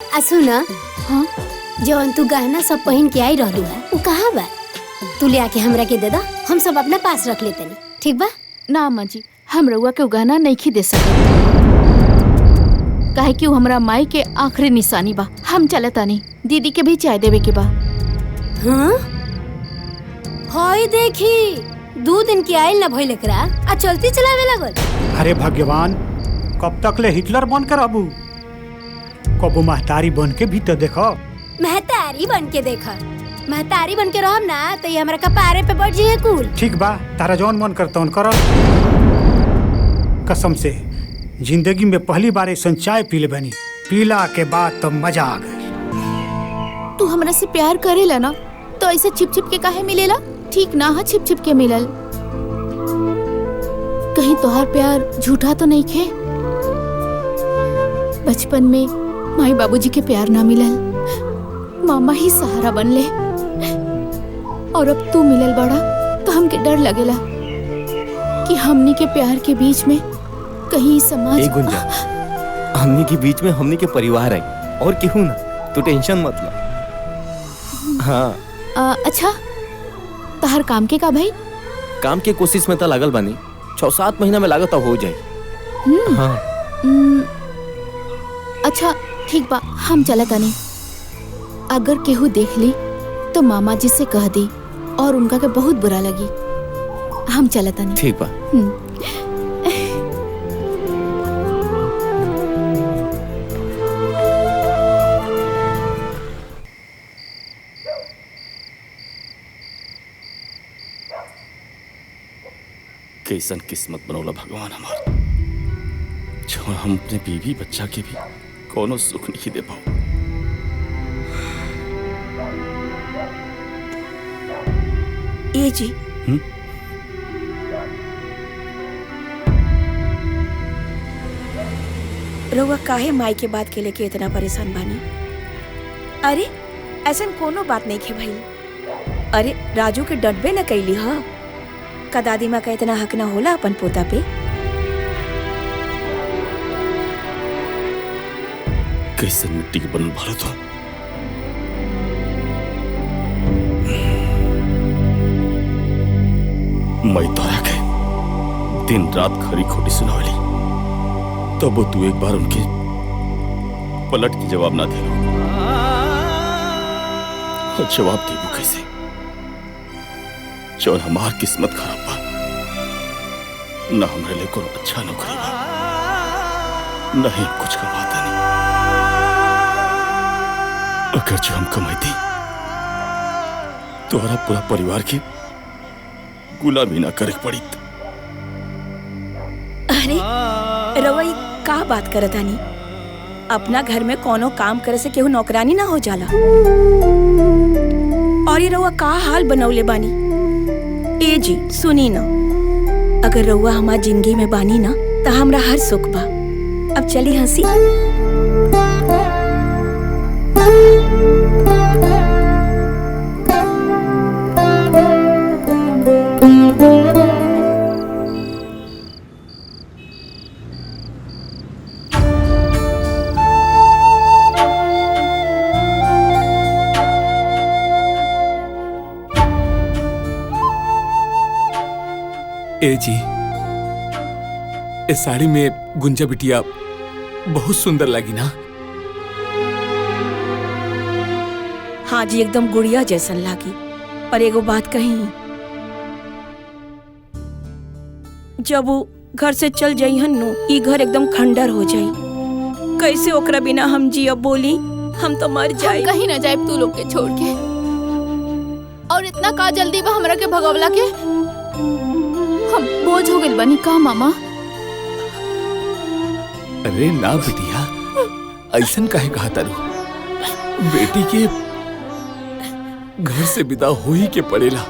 सुना, हाँ जवन तू गहना सब पहन के आई रहलू है वो कहाँ बा? तू ले आके हमरा के दे दा, हम सब अपना पास रख लेते नहीं, ठीक बा? ना अम्मा जी, हम रउआ के गहना नहीं दे सकते, काहे कि वो हमरा माई के आखिरी निशानी बा। हम चलता नहीं, दीदी के भी चाय देवे के बा। हाँ? हाय देखी, 2 दिन की आयल न भइल एकरा, आ चलती चलावे लागल। अरे भगवान, कब तक ले हिटलर बन कर आबू? कबो महतारी बन के भी तो देखो। महतारी बन के देखा, महतारी बन के रहम ना तो ये हमरा कपारे पे बढ़ जाए कुल। ठीक बा, तारा जौन मन करता उन करो। कसम से जिंदगी में पहली बार ऐसा चाय पी ले बनी, पीला के बाद तो मजा आ गई। तू हमरा से प्यार करेला ना, तो ऐसे छिप छिप के काहे मिलेला? ठीक ना है छिप छिप के मिलल। कहीं तोहार प्यार झूठा तो नहीं खे? बचपन में माई बाबूजी के प्यार ना मिलल, मामा ही सहारा बनले, और अब तू मिलल बड़ा तो हमके डर लगेला कि हमनी के प्यार के बीच में कहीं समाज। ए गुंजा, हमनी के बीच में हमनी के परिवार है और केहू ना, तू टेंशन मत ला। हाँ अच्छा, तोहार काम के का भाई? काम के कोशिश में तो लागल बानी, 6-7 महीना में लागत हो जाए। हाँ अच्छा ठीक बा, हम चलत आनी। अगर केहू देख ली तो मामा जी से कह दी, और उनका के बहुत बुरा लगी। हम चलत आनी। ठीक बा। कैसन किस्मत बनौला भगवान हमार, जो हम अपने बीवी बच्चा के भी कोनो सुख नहीं दे पाओ। ए जी, रउआ काहे माई के बात के लेके इतना परेशान बानी? अरे ऐसन कोनो बात नहीं खे भाई। अरे राजू के डटबे न कैली ह, का दादी माँ का इतना हक ना होला अपन पोता पे? कैसन मिट्टी के बनल भारत हो। मैं तोरा के दिन रात खरी खोटी सुनावली, तब तू एक बार उनके पलट के जवाब ना दे। जवाब देबू कैसे? जो हमार किस्मत खराब बा, न हमरे लिए कोई अच्छा नौकरी बा, नहीं कुछ कमाता नहीं। अगर जो हम कमाती तो हमारा पूरा परिवार के गुलामी ना करे पड़ी। अरे रउआ का बात करत आनी? अपना घर में कोनो काम करे से केहू नौकरानी ना हो जाला। और ये रउआ का हाल बनौले बानी? ए जी सुनी ना, अगर रउआ हमार जिंदगी में बानी ना तो हमरा हर सुख बा। अब चली हंसी। ए जी, इस साड़ी में गुंजा बिटिया बहुत सुंदर लगी ना? हाँ जी, एकदम गुड़िया जैसन लागी। पर एगो बात कही, जब वो घर से चल जाई हन नु, ई घर एकदम खंडर हो जाई। कैसे ओकरा बिना हम जी? अब बोली, हम तो मर जाए। कहीं ना जाए तू लोग के छोड़ के। और इतना का जल्दी बा हमरा के भगवला के? हम बोझ हो गइल बानी का मामा? अरे ना बिटिया, ऐसन काहे कहा तारू? बेटी के घर से विदा हो ही के पड़ेला।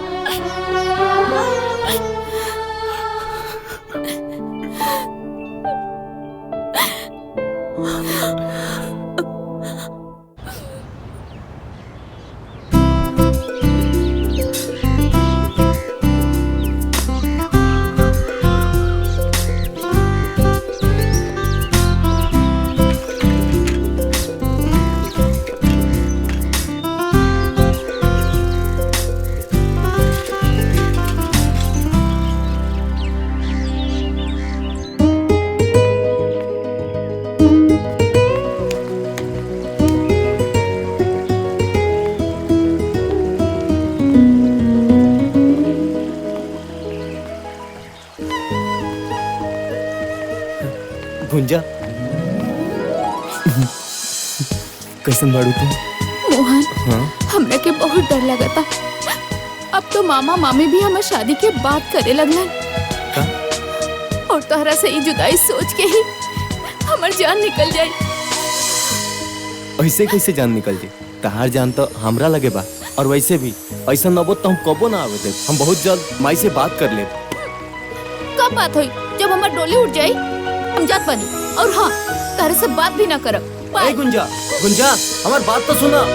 गुंजा कैसन बाड़ू तू? मोहन हाँ? हमरा के बहुत डर लगता। अब तो मामा मामी भी हमार शादी के बात करे लगलन का? और तोहरा से ई जुदाई सोच के ही हमार जान निकल जाई। ऐसे कैसे जान निकल जाए? तहार जान तो हमरा लगे बा। और वैसे भी ऐसा नौबत तो हम कबो ना आवे दे। हम बहुत जल्द माई से बात कर ले। कब बात हुई? जब हमार डोली उठ जाई हम जात बनी। और हाँ, तारे से बात भी ना करब। ए गुंजा, गुंजा, हमार बात तो सुना।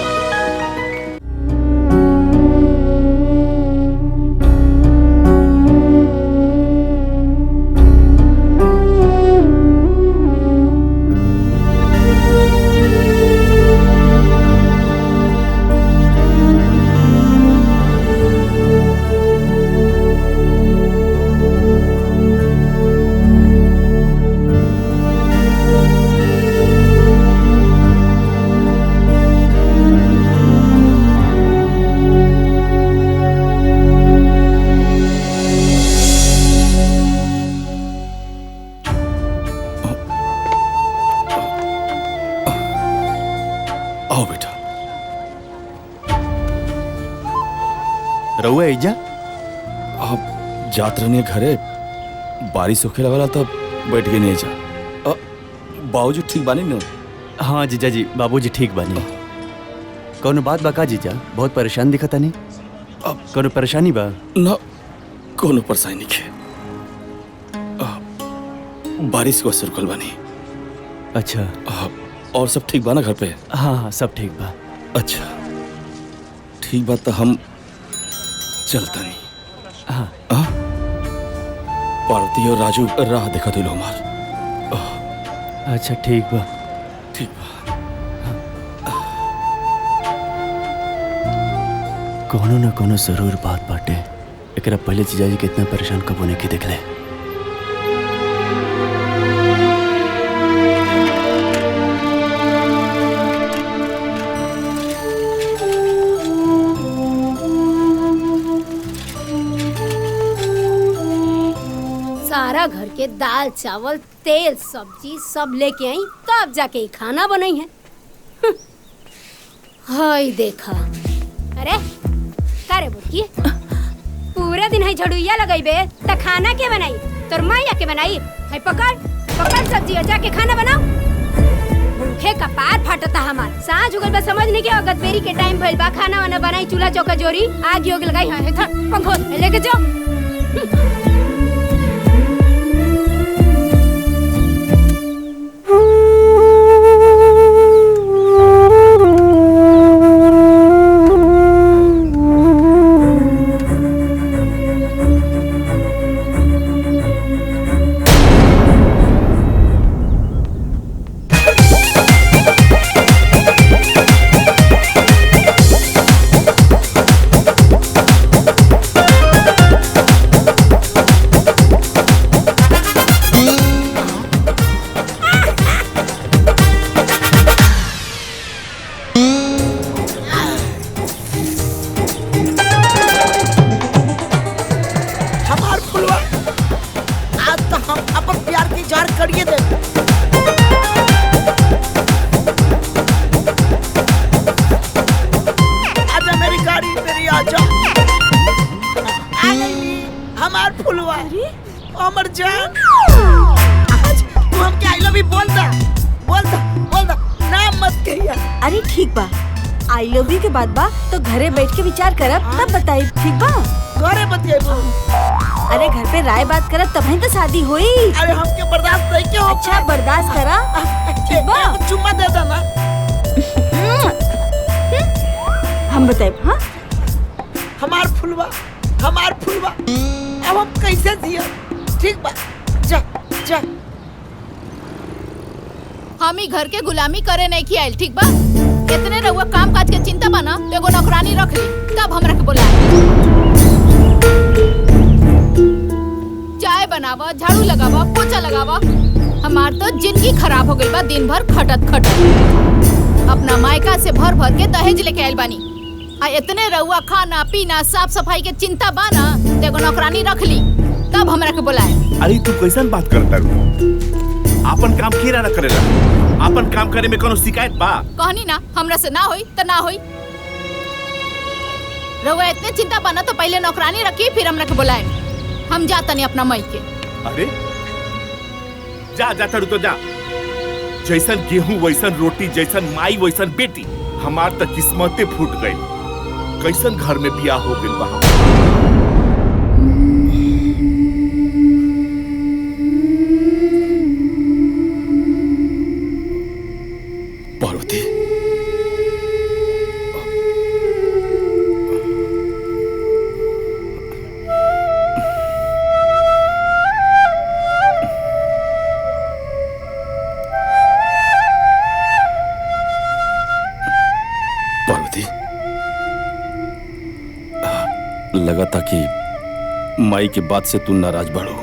आओ बेटा। रहुआ ऐजा? आप जात रहने घरे बारिश होखे लगला तब बैठ गए नहीं जा। बाबूजी ठीक बानी न? हाँ जीजा जी, बाबूजी ठीक बानी। कौनो बात बा का जीजा? बहुत परेशान दिखता नहीं। अब कौनो परेशानी बा? न कोनो परेशानी के बारिश को असर कल बानी। अच्छा। और सब ठीक बा ना घर पे? हाँ हाँ सब ठीक बा। अच्छा ठीक बात तो हम चलता नहीं। हाँ। पार्वती और राजू राह देखा दिलो हमार। अच्छा ठीक बा। ठीक बा। कोनो न कोनो जरूर बात बाटे। एकरा पहले जीजा जी कितना परेशान कब होने की देख ले। सारा घर के दाल चावल तेल सब्जी सब लेके आई तब जाके ही खाना बनाई है। हाय देखा। अरे का रे बुटकी, पूरा दिन है झड़ुइया लगाइबे त खाना के बनाई? तोर माया के बनाई है? पकड़ पकड़ सब्जी और जाके खाना बनाओ। भूखे का पार फाटता हमार। सांझ उगल बा समझ नहीं के अगत बेरी के टाइम भइल बा। खाना वाना बनाई, चूल्हा चौका जोरी, आग योग लगाई है था पंखो लेके जाओ। अरे ठीक बा, आई लव यू के बाद बा तो घरे बैठ के विचार करब तब बताई। ठीक बा? घरे बतियाबो। अरे घर पे राय बात करब तभी तो शादी हुई। अरे हमके बर्दाश्त नहीं क्यों? अच्छा बर्दाश्त करा। ठीक बा? चुम्मा दे देना। हम बताइब। हाँ हमार फुलवा, हमार फुलवा, अब हम कैसे जिया? ठीक बा, जा जा। हम ही घर के गुलामी करे नहीं की आयल। ठीक बा? कितने रहुआ काम काज के चिंता बना तो एगो नौकरानी रख ली तब हमरा के बुलाए। चाय बनावा, झाड़ू लगावा, पोछा लगावा। हमार तो जिंदगी खराब हो गई बा दिन भर खटत खटत। अपना मायका से भर भर के दहेज लेके आयल बानी। आ इतने रहुआ खाना पीना साफ सफाई के चिंता बाना तो एगो नौकरानी रख ली तब हमरा के बुलाए। अरे तू कैसन बात करता रू? अपन काम केरा न करेला। अपन काम करे में कोनो शिकायत बा? कहनी ना हमरा से ना होई त ना होई। रउआ इतने चिंता बना तो पहले नौकरानी रखी फिर हमरा के बुलाए। हम जाता नहीं अपना मई के। अरे जा जा तड़ू तो जा। जैसन गेहूं वैसन रोटी, जैसन माई वैसन बेटी। हमार त किस्मते फूट गई। कैसन घर में बियाह हो गइल बा हमार। पार्वती, पार्वती, लगा था कि माई के बात से तू नाराज बाड़ो।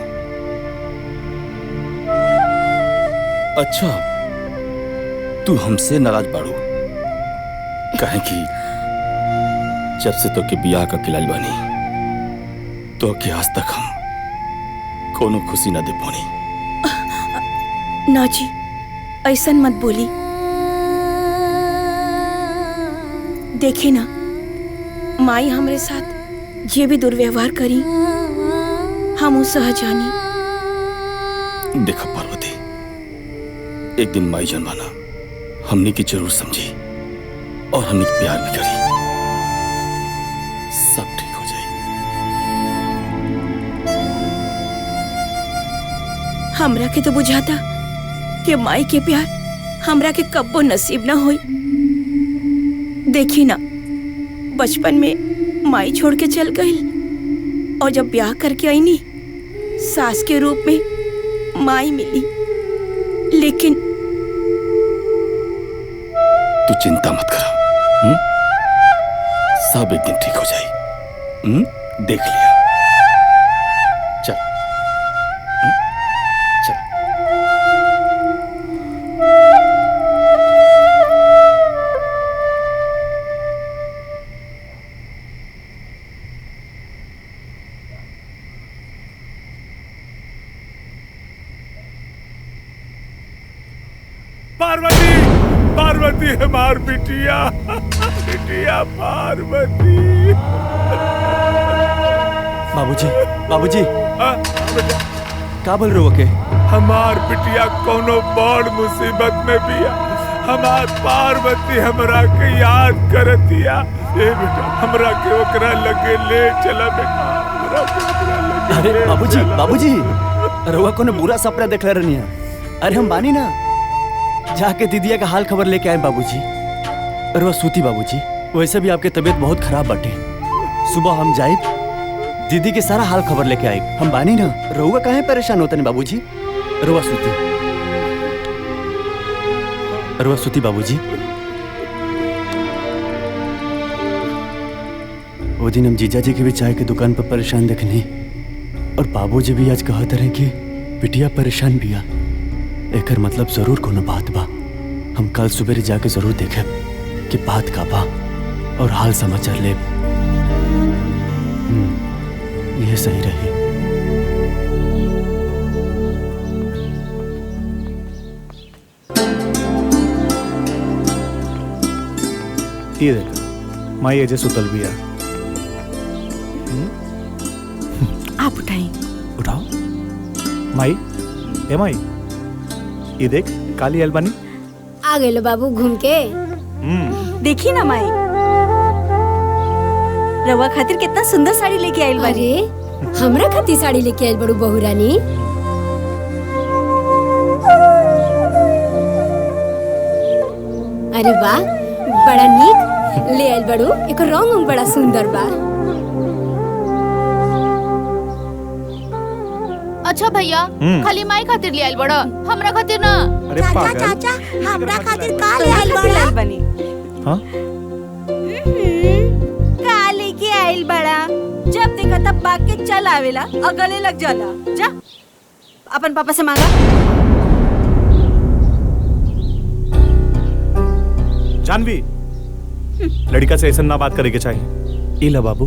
अच्छा, तू हमसे नाराज बाड़ो काहे कि जब से तो के बियाह का खिलाड़ी बानी तो के आज तक हम कोनो खुशी ना दे पानी। ना जी, ऐसा मत बोली। देखी ना, माई हमरे साथ ये भी दुर्व्यवहार करी, हम उस सहजानी। देखा पार्वती, एक दिन माई जन्माना हमने की जरूर समझी और हमने प्यार भी करी। सब ठीक हो जाए। हमरा के तो बुझाता कि माई के प्यार हमरा के कब्बो नसीब ना होई। देखी ना, बचपन में माई छोड़ के चल गई और जब ब्याह करके आई नी सास के रूप में माई मिली। लेकिन तू चिंता मत करा, सब एक दिन ठीक हो जाए। देख लिया। चल चल। पार्वती, पार्वती हमार बिटिया, बिटिया पार्वती। बाबूजी, बाबूजी, का बोल रहे हो के? हमार बिटिया कोनो बड़ मुसीबत में बिया। हमार पार्वती हमरा के याद करतिया। ए बेटा, हमरा के ओकरा लगे ले चला बेटा, हमरा के ओकरा लगे। अरे बाबूजी, बाबूजी, रउआ कोनो बुरा सपना देखले रहनी है। अरे हम बानी ना, जाके दीदिया का हाल खबर लेके आए बाबूजी। रउआ सूती बाबूजी, वैसे भी आपके तबीयत बहुत खराब बाटे। सुबह हम जाए दीदी के सारा हाल खबर लेके आए। हम बानी ना, रउआ काहे परेशान होता नहीं बाबूजी। रउआ सूती, रउआ सूती बाबूजी। वो दिन हम जीजा जी के भी चाय के दुकान पर परेशान देखनी और बाबूजी भी आज कहते रहे कि बिटिया परेशान बिया। एकर मतलब जरूर कोनो बात बा। हम कल सुबह जाके जरूर देखे कि बात का बा और हाल समाचार ले। यह सही रही। ये देख, माई एजे सुतल बिया। आप उठाई। उठाओ माई। ए माई, ये देख काली अलबानी आ गए बाबू घूम के। देखी ना माई, रवा खातिर कितना सुंदर साड़ी लेके आइल बानी। अरे हमरा खातिर साड़ी लेके आइल बड़ू बहू रानी। अरे वाह, बड़ा नीक ले आइल बड़ू। एक रंग बड़ा सुंदर बा। अच्छा भैया, खाली माई खातिर ले आइल बड़ा, हमरा खातिर ना। अरे पागल। चाचा, हमरा खातिर का ले आइल बनी? हाँ? का लेके आइल बड़ा? जब देखा तब भाग के चल आवेला और गले लग जाला। जा अपन पापा से मांगा। जानवी, लड़का से ऐसा ना बात करे के चाहिए। इला बाबू,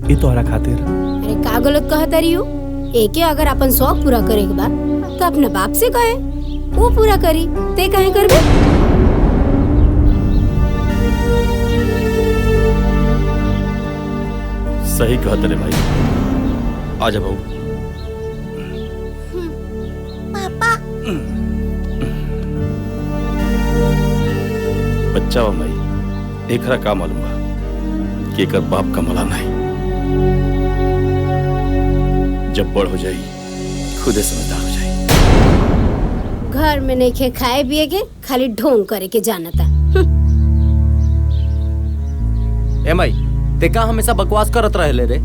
ये तो हरा खातिर। अरे का गलत कहता रही हो? एके अगर अपन शौक पूरा करे के बा तो अपने बाप से कहे। वो पूरा करी, ते काहे करबे? सही कहत रे भाई। आजा बहू। पापा। बच्चा हो भाई, एकरा का मालूम बा कि एकर बाप का मला नहीं। जब बड़ हो जाई खुदे समझदार हो जाई। घर में नहीं खे खाए पिए के, खाली ढोंग करे के जानता। ए माई, ते का हमेशा बकवास करत रहे रे?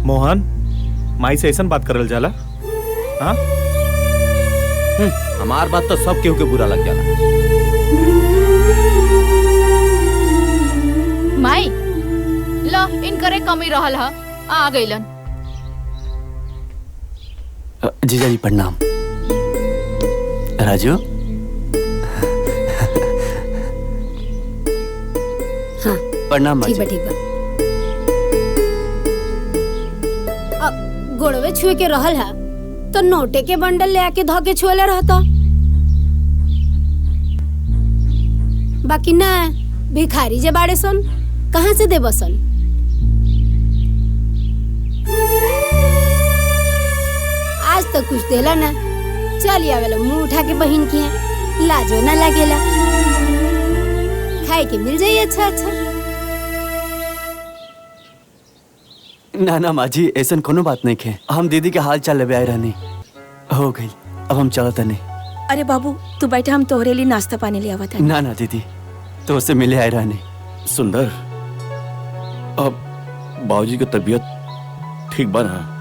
मोहन, माई से ऐसन बात करल जाला? हाँ? हमार बात तो सब केहू के बुरा लग जाला। माई लो इनकरे कमी रहल ह, आ गइलन। जीजा जी प्रणाम। राजू। हाँ प्रणाम ठीक बा ठीक बा। अब गोड़वे छुए के रहल है तो नोटे के बंडल ले आके धो के छुएले रहता। बाकी ना, भिखारी जे बाड़े सन कहाँ से दे बसन। आज तो कुछ देला ना, चल आवेला मुंह उठा के बहिन की है, लाजो ना लगेला। खाए के मिल जाइए अच्छा अच्छा। ना ना माँ जी, ऐसा कोनो बात नहीं खे। हम दीदी के हाल चाल लेवे आए रहनी, हो गई। अब हम चलत नहीं। अरे बाबू तू बैठा, हम तोहरे लिए नाश्ता पानी ले आवत हनी। ना ना दीदी, तो उससे मिले आए रहनी। सुंदर, अब बाबूजी की तबीयत ठीक बा ना?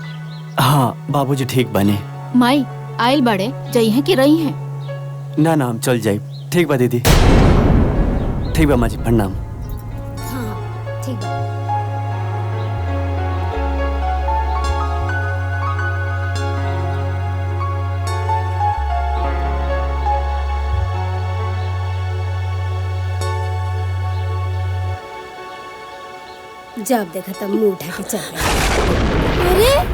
हाँ बाबूजी ठीक बने। माई आइल बड़े जई हैं कि रही हैं? ना ना हम चल जाए। ठीक बा दीदी। ठीक बा माँ जी, प्रणाम। हाँ ठीक बा। जब देखा तब मुंह उठा के चल गया। अरे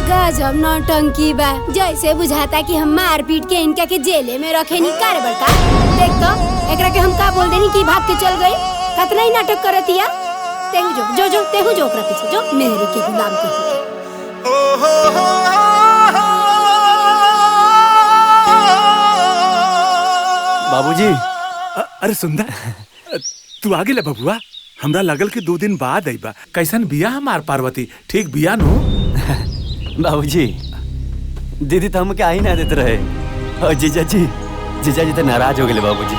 गजब नौटंकी बा। जैसे बुझाता कि हम मार पीट के इनका के जेले में रखे नहीं कर बड़का। देख तो एकरा के हम का बोल देनी कि भाग के चल गई। कतना ही नाटक करतिया। तेहू जो तेहू जो ओकरा पीछे जो, मेहरी के गुलाम के। बाबूजी। अरे सुंदर, तू आ गेला बबुआ। हमरा लगल कि 2 दिन बाद आईबा। कैसन बिया हमार पार्वती? ठीक बिया नो? बाबूजी, दीदी तो हमके आ ही ना देते रहे। और जीजा जी तो नाराज हो गए बाबूजी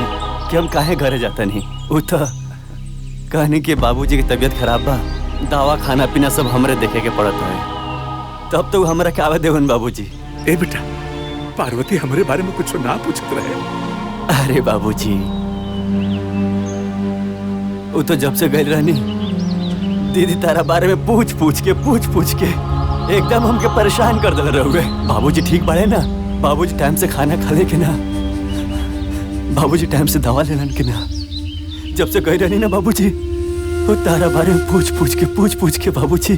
कि हम काहे घरे जाता नहीं। वो तो कहने कि बाबूजी की तबीयत खराब बा, दवा खाना पीना सब हमरे देखे के पड़ता है। तब तो हमरा क्या देवन बाबूजी। ए बेटा, पार्वती हमरे बारे में कुछ ना पूछत रहे। अरे बाबूजी, वो तो जब से गई रहनी, दीदी तारा बारे में पूछ पूछ के एकदम हमके परेशान कर दे रहे। बाबूजी ठीक बाड़े ना? बाबूजी टाइम से खाना खा ले के ना? बाबूजी टाइम से दवा लेलन के ना? जब से गई रहनी ना बाबूजी, वो तारा बारे में पूछ पूछ के बाबूजी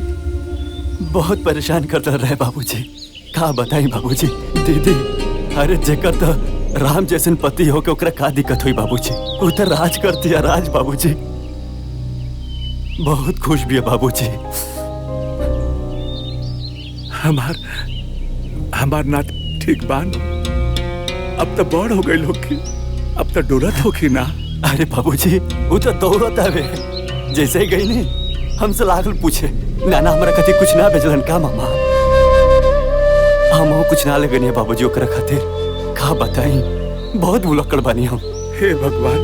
बहुत परेशान कर रहे। बाबूजी का बताई बाबूजी। दीदी, अरे जेकर तो राम जैसन पति हो के ओकरा का दिक्कत हुई बाबूजी? वो तो राज कर दिया, राज। बाबूजी बहुत खुश भी है बाबूजी। हमार नात ठीक बान। अब तो बड़ हो गई लोग की, अब तो डोलत होगी ना। अरे बाबूजी, वो तो दौड़त आवे। जैसे ही गई नहीं, हमसे लागल पूछे, नाना हमरा खातिर कुछ ना भेजलन का मामा? हम कुछ ना लगनी है बाबूजी ओकरा खातिर। का बताई, बहुत भुलक्कड़ बानी हम। हे भगवान,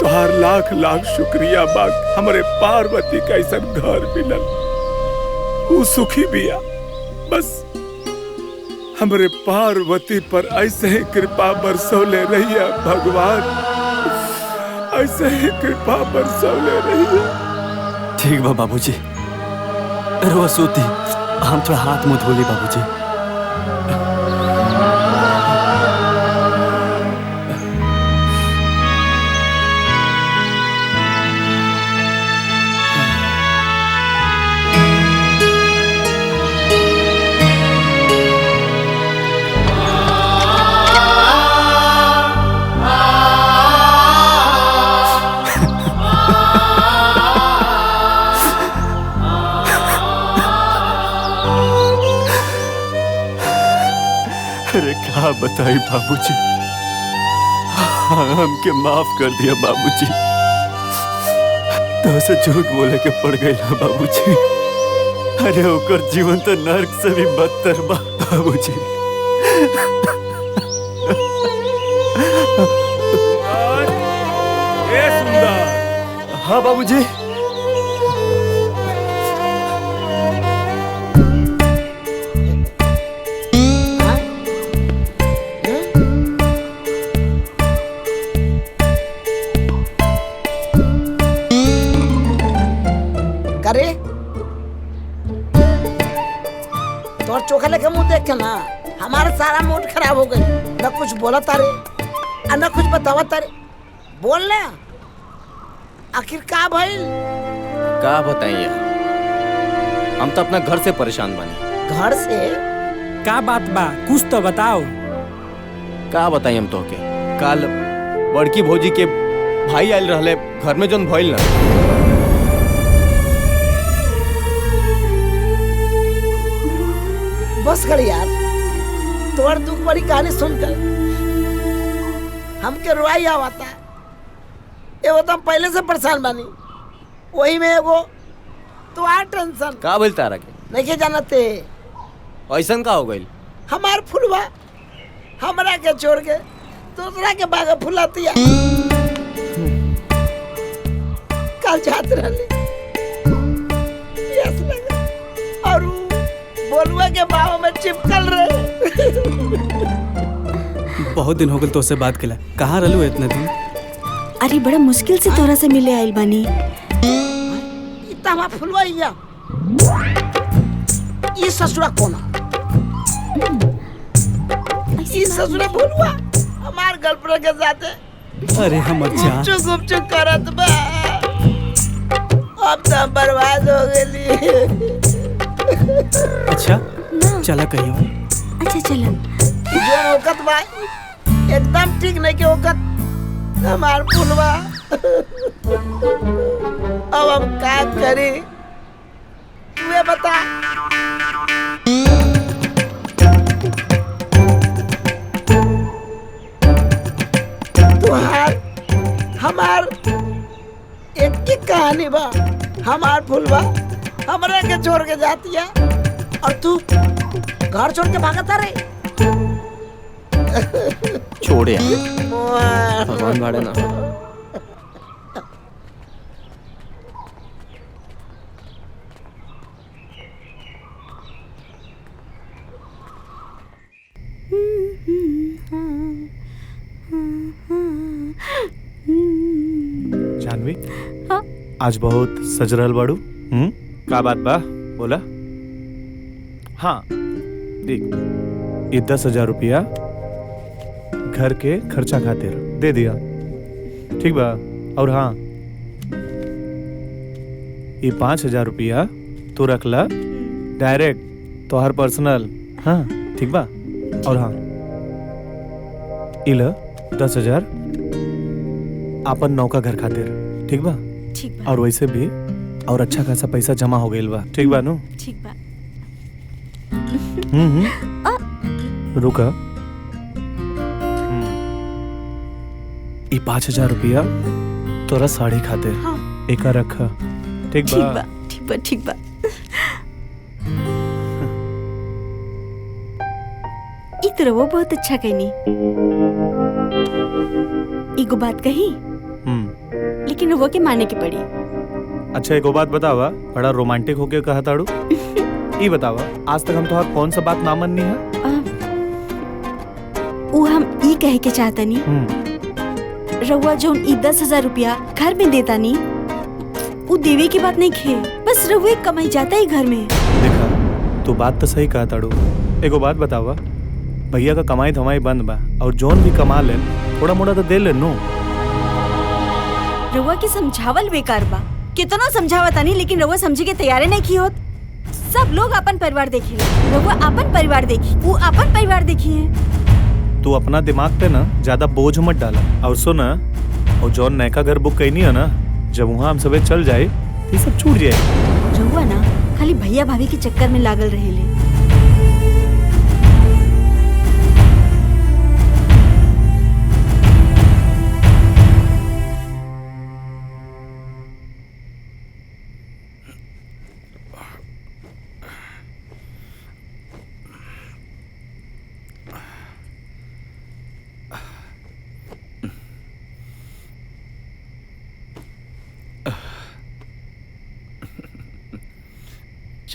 तुहार लाख लाख शुक्रिया बा। हमारे पार्वती का ऐसा घर मिलल, वो सुखी बिया। बस हमारे पार्वती पर ऐसे ही कृपा बरसौले रहिए भगवान, ऐसे ही कृपा बरसौले रहिए। ठीक बा बाबूजी। अरे वो सूती, हम थोड़ा हाथ मुंह धो ली बाबूजी। का बताई बाबूजी। हमके माफ कर दिया बाबूजी। तो से झूठ बोले के पड़ गई ना बाबूजी। अरे ओकर जीवन तो नर्क से भी बदतर बा बाबूजी। ए सुंदर। हाँ बाबूजी। करे तोर चोखा लेके मुंह देख के ना हमारा सारा मूड खराब हो गई। न कुछ बोला तारे और न कुछ बतावा तारे। बोल ना आखिर का भइल? का बताइए, हम तो अपना घर से परेशान बानी। घर से का बात बा, कुछ तो बताओ। का बताई हम तोहके, कल बड़की भौजी के भाई आयल रहले घर में, जोन भइल ना। बस कर यार, तोर दुख बड़ी कहानी सुनकर हमके रुआई आवता। एगो तो हम पहले से परेशान बानी, वही में एगो तो आ टेंशन। का बोल तारा के नहीं जानते ऐसन का हो गइल? हमार फुलवा हमरा के छोड़ के दूसरा के बाग फुलातिया। कल जात रहले प्यास लगा और बोलुआ के बाहों में चिपकल रहे। बहुत दिन हो गए तो से बात केला, कहाँ रहलू इतना दिन? अरे बड़ा मुश्किल से तोरा से मिले आइल बानी। इतना हमार फुलवा इया ये ससुरा कोना, ये ससुरा फुलवा हमार गर्लफ्रेंड के साथ। अरे हमर जान गुपचुप करत बा। अब तो बर्बाद हो गई। अच्छा चला कहियो। अच्छा चलो। जो औकत बा एकदम ठीक नहीं के औकत हमार फुलवा। अब हम क्या करी तू बता। तुहार हमार एक की कहानी बा। हमार फुलवा हमरा के छोड़ के जाती है और तू घर छोड़ के भागता रहे। छोड़ यार, भगवान बाड़े ना। जानवी, आज बहुत सज रहल बाड़ू। का बात बा, बोला। हाँ देख, ये 10,000 रुपया घर के खर्चा खातिर दे दिया, ठीक बा। और हाँ, ये 5,000 रुपया तू रख ला डायरेक्ट तोहर पर्सनल। हाँ ठीक बा। और हाँ, इला 10,000 आपन नौका घर खातिर, ठीक बा। ठीक बा। और वैसे भी और अच्छा खासा पैसा जमा हो गइल बा, ठीक बा नु? ठीक बा। रुका, ये 5,000 रुपया तोरा साड़ी खातिर। हाँ। एका रखा, ठीक बा? ठीक बा, ठीक बा, ठीक बा। ई तो वो बहुत अच्छा कहनी। एगो बात कही, लेकिन वो के माने के पड़ी। अच्छा एगो बात बतावा, बड़ा रोमांटिक होके कहा ताड़ू। ई बतावा, आज तक हम तोहार कौन सा बात ना मननी है? वो हम ई कहे के चाहता नी, रउआ जोन ई 10,000 रुपया घर में देता नी, वो देवे की बात नहीं खे, बस रउआ कमाई जाता ही घर में। देखा, तू बात तो सही कहा ताड़ू। एगो बात बतावा, भैया का कमाई धमाई बंद बा और जोन भी कमा ले थोड़ा मोड़ा तो दे ले नो। रउआ के समझावल बेकार बा। कितना समझावता नहीं, लेकिन रउआ समझे के तैयारे नहीं की होत। सब लोग अपन परिवार देखे, रउआ अपन परिवार देखी, वो अपन परिवार देखी है। तू अपना दिमाग पे ना ज्यादा बोझ मत डाला। और सुना, और जौन नयका घर बुक कईनी है ना, जब वहाँ हम सबे चल जाए ये सब छूट जाए। रउआ ना खाली भैया भाभी के चक्कर में लागल रहेले।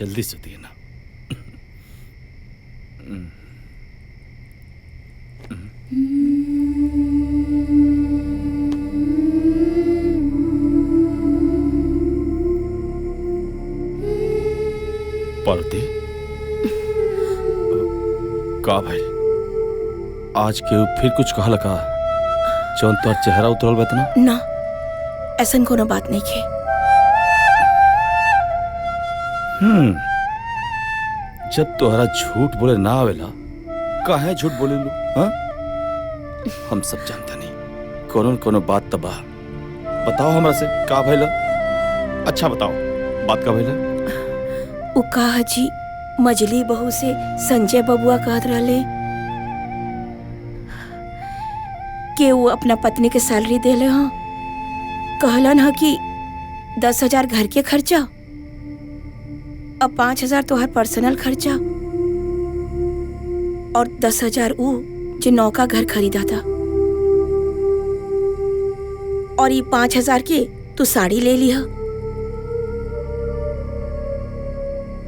जल्दी सुतिए ना। पार्वती, का भाई आज के फिर कुछ कहा लगा जौन तोर चेहरा उतरल बा इतना? ना, ऐसन कोनो बात नहीं है। जब तोहरा झूठ बोले ना आवेला काहे झूठ बोले लो? हाँ, हम सब जानता नहीं कोनो न कोनो बात तबाह। बताओ हमरा से का भइला? अच्छा बताओ बात का भइला? उ कहा जी मजली बहू से संजय बबुआ कहत रहले कि वो अपना पत्नी के सैलरी देले हाँ। कहलन हा कि 10,000 घर के खर्चा और 5,000 तोहर पर्सनल खर्चा और 10,000 उ जो नौका घर खरीदा था और ये 5,000 के तू साड़ी ले लिया।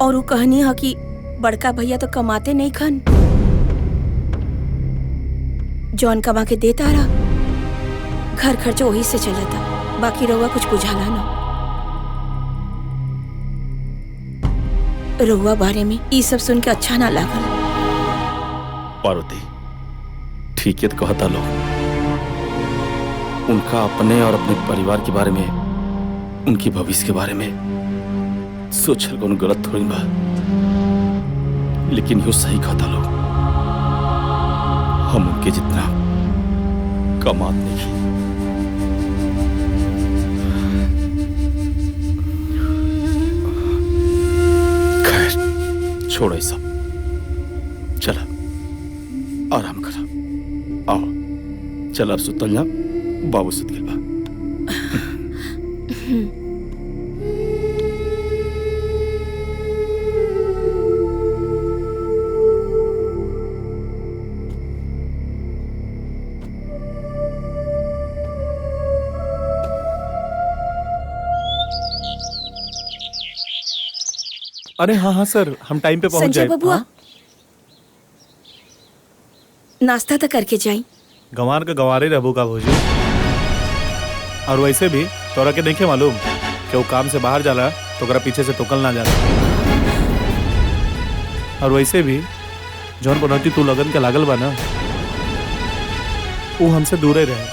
और वो कहनी है कि बड़का भैया तो कमाते नहीं खन, जॉन कमा के देता रहा, घर खर्चा वही से चला था, बाकी रहुआ कुछ बुझाला ना। रहुआ बारे में ये सब सुन के अच्छा ना लागल। पार्वती ठीक है तो कहता लो, उनका अपने और अपने परिवार के बारे में, उनकी भविष्य के बारे में सोचल कोनो गलत थोड़ी बा, लेकिन यो सही कहता लो, हम उनके जितना कमात नहीं। खैर छोड़ो सब, चला आराम करा। आओ चल अब सुतल जा, बाबू सुत गइल बा। अरे हाँ हाँ सर, हम टाइम पे पहुंच संजय जाए। बबुआ नाश्ता तो करके जाई। गंवार का गंवारे रहबो का भोजी। और वैसे भी तोरा के देखे मालूम कि वो काम से बाहर जाला तो ओकरा पीछे से टोकल ना जाला। और वैसे भी जौन बनौती तू लगन के लागल बा ना, वो हमसे दूरे रहे।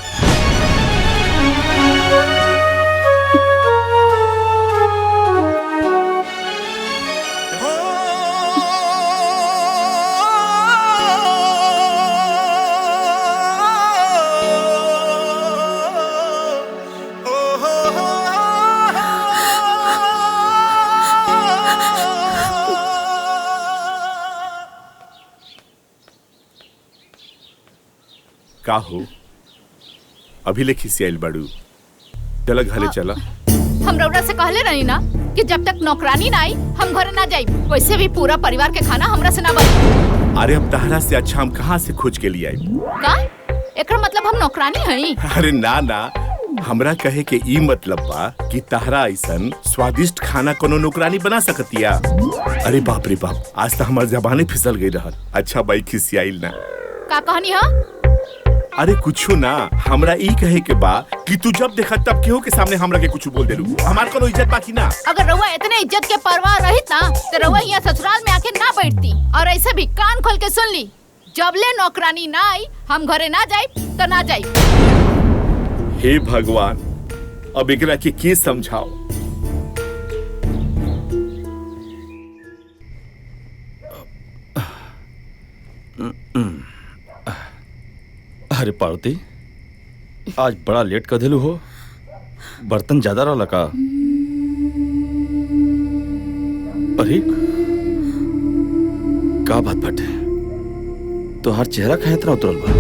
का हो अभी ले खिसियाइल बाड़ू? चला घरे चला। हम रउरा से कहले रही ना कि जब तक नौकरानी ना आई हम घरे ना जाई। वैसे भी पूरा परिवार के खाना हमरा से ना बनी। अरे अब तहरा से अच्छा हम कहाँ से खोज के लिए आई? का एकर मतलब हम नौकरानी हई? अरे ना ना, हमरा कहे के ई मतलब बा कि तहरा ऐसन स्वादिष्ट खाना कोनो नौकरानी बना सकतिया। अरे बाप रे बाप, आज तो हमार जबाने फिसल गई रहल। अच्छा बाई खिसियाइल ना। का कहनी हा? अरे कुछो ना, हमरा ई कहे के बा कि तू जब देखा तब केहू के सामने हमरा के कुछ बोल देलू। हमार कोनो इज्जत बाकी ना। अगर रउआ इतने इज्जत के परवाह रहित ना तो रउआ यहाँ ससुराल में आके ना बैठती। और ऐसे भी कान खोल के सुन ली, जबले नौकरानी ना आई हम घरे ना जाई तो ना जाई। हे भगवान, अब एकरा के समझाओ। अरे पार्वती, आज बड़ा लेट कर दिलू हो। बर्तन ज्यादा रहा का? अरे का बात बाटे, तो हर चेहरा काहे इतना उतरल बा?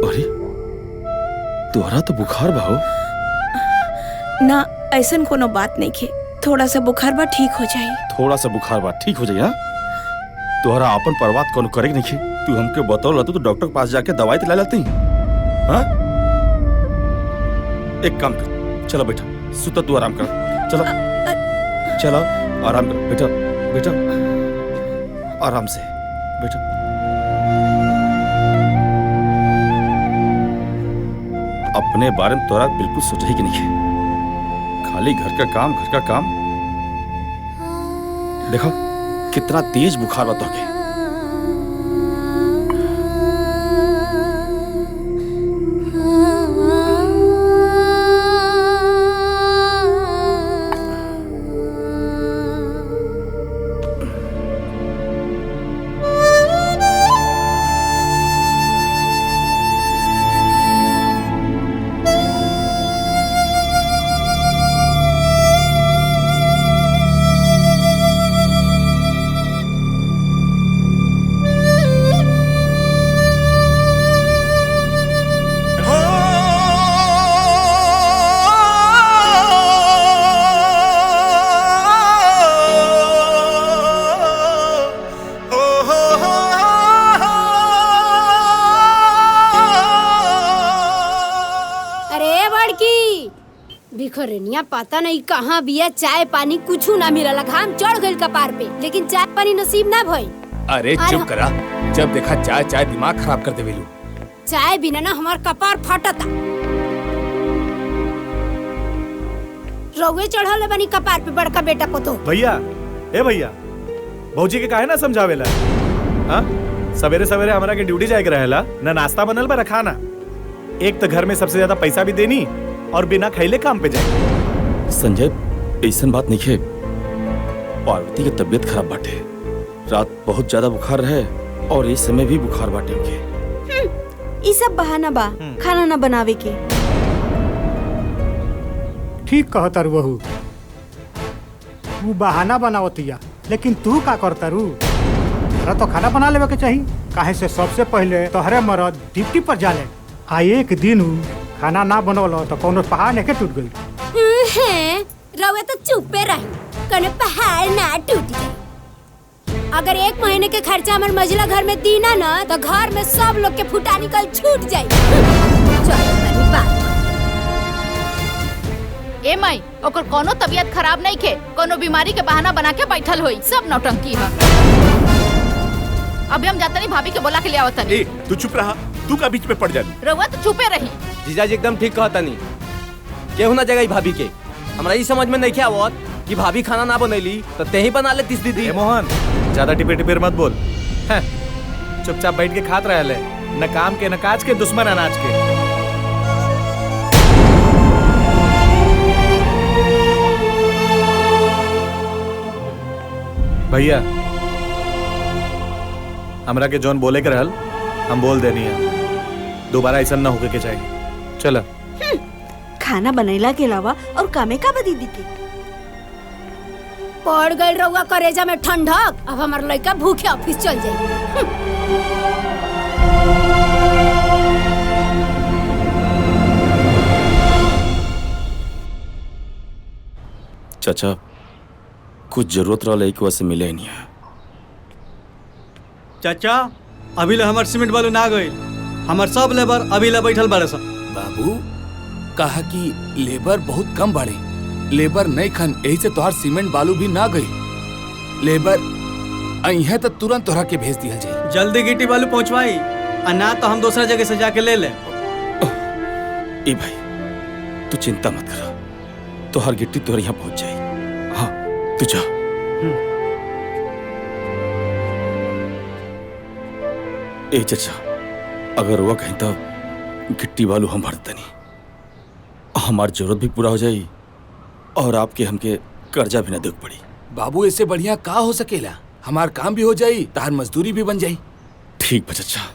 अरे तोहरा तो बुखार बा हो। ना ऐसन कोनो बात नहीं के, थोड़ा सा बुखार बा ठीक हो जाई। थोड़ा सा बुखार बा ठीक हो जाई? हाँ, तोहरा अपन परवात कोनो करे नहीं। तू हमके बताओ ला तो डॉक्टर के पास जाके दवाई तो ला लेती। हाँ, एक काम कर, चलो बैठा। सुता तू आराम कर। चलो चलो आराम कर बेटा, बेटा आराम से बेटा। अपने बारे में तोरा बिल्कुल सोचा ही कि नहीं है, खाली घर का काम घर का काम। देखो कितना तेज बुखार बता के। भिखरनिया पता नहीं कहाँ बिया, चाय पानी कुछ ना मिलला। घाम चढ़ गइल कपार पे, लेकिन चाय पानी नसीब ना भइल। अरे चुप करा, जब देखा चाय चाय दिमाग खराब कर देवेलू। चाय बिना ना हमार कपार फटता। रउए चढ़ल बनी कपार पे बड़का बेटा को तो। भैया ए भैया, भौजी के काहे ना समझावेला? हाँ सवेरे सवेरे हमरा के ड्यूटी जाए के रहेला, ना नाश्ता बनल बा खाना। एक तो घर में सबसे ज्यादा पैसा भी देनी और बिना खैले काम पे जाए। संजय ऐसन बात नहीं है, पार्वती की तबीयत खराब बाटे, रात बहुत ज्यादा बुखार रहे और इस समय भी बुखार बाटे के। ई सब बहाना बा खाना ना बनावे के। ठीक कहता रू बहू, तू बहाना बनावतिया, लेकिन तू का करता रू? तोरा तो खाना बना लेवे के चाहिए, काहे से सबसे पहले तोहरे मरद ड्यूटी पर जाले। आ एक दिन खाना ना बनौलो तो कोनो पहाड़ नहीं टूट गई। रउए तो चुपे रही, कोनो पहाड़ ना टूट गई। अगर 1 महीने के खर्चा हमारे मझला घर में दीना ना, तो घर में सब लोग के फुटा निकल छूट जाये। ए माई, ओकर कोनो तबीयत खराब नहीं के, कोनो बीमारी के बहाना बना के बैठल होई, सब नौटंकी है। अभी हम जाता नहीं, भाभी के बोला के ले आवता नहीं। तू चुप रहा, तू का बीच में पड़ जा। रउआ तो चुपे रही। जीजाजी एकदम ठीक कहता नहीं, केहू ना जगह भाभी के। हमरा ये समझ में नहीं क्या आवत कि भाभी खाना ना बनैली तो ते ही बना ले तीस दीदी। मोहन ज्यादा टिपे टिपेर मत बोल, चुपचाप बैठ के खात रहे, न काम के न काज के, दुश्मन अनाज के। भैया हमरा के जौन बोले के रहल हम बोल देनी है, दोबारा ऐसा ना होके के चाहिए। चला खाना बनैला के अलावा और कामे का बा दीदी के? पड़ गई रउआ करेजा में ठंडक, अब हमार लड़का भूखे ऑफिस चल जाए। चाचा कुछ जरूरत रहा एक वैसे मिले ही नहीं है। चाचा अभी ले हमार सीमेंट बालू ना गई, हमार सब लेबर अभी ले बैठल बारे सब। बाबू कहा कि लेबर बहुत कम बाड़े, लेबर नहीं खन, यही से तोहार सीमेंट बालू भी ना गई। लेबर अइहे तो तुरंत तोहरा के भेज दिया जाए। जल्दी गिट्टी बालू पहुंचवाई, और ना तो हम दूसरा जगह से जाके ले ले। ए भाई तू चिंता मत कर, तोहर गिट्टी तोहर यहाँ पहुंच जाए। हाँ तू जा। ए चाचा अगर हुआ कहीं तो गिट्टी बालू हम भरते नहीं, हमारी जरूरत भी पूरा हो जाएगी और आपके हमके कर्जा भी न देख पड़ी। बाबू इससे बढ़िया का हो सकेला, हमार काम भी हो जाई, तार मजदूरी भी बन जाई। ठीक बा चाचा।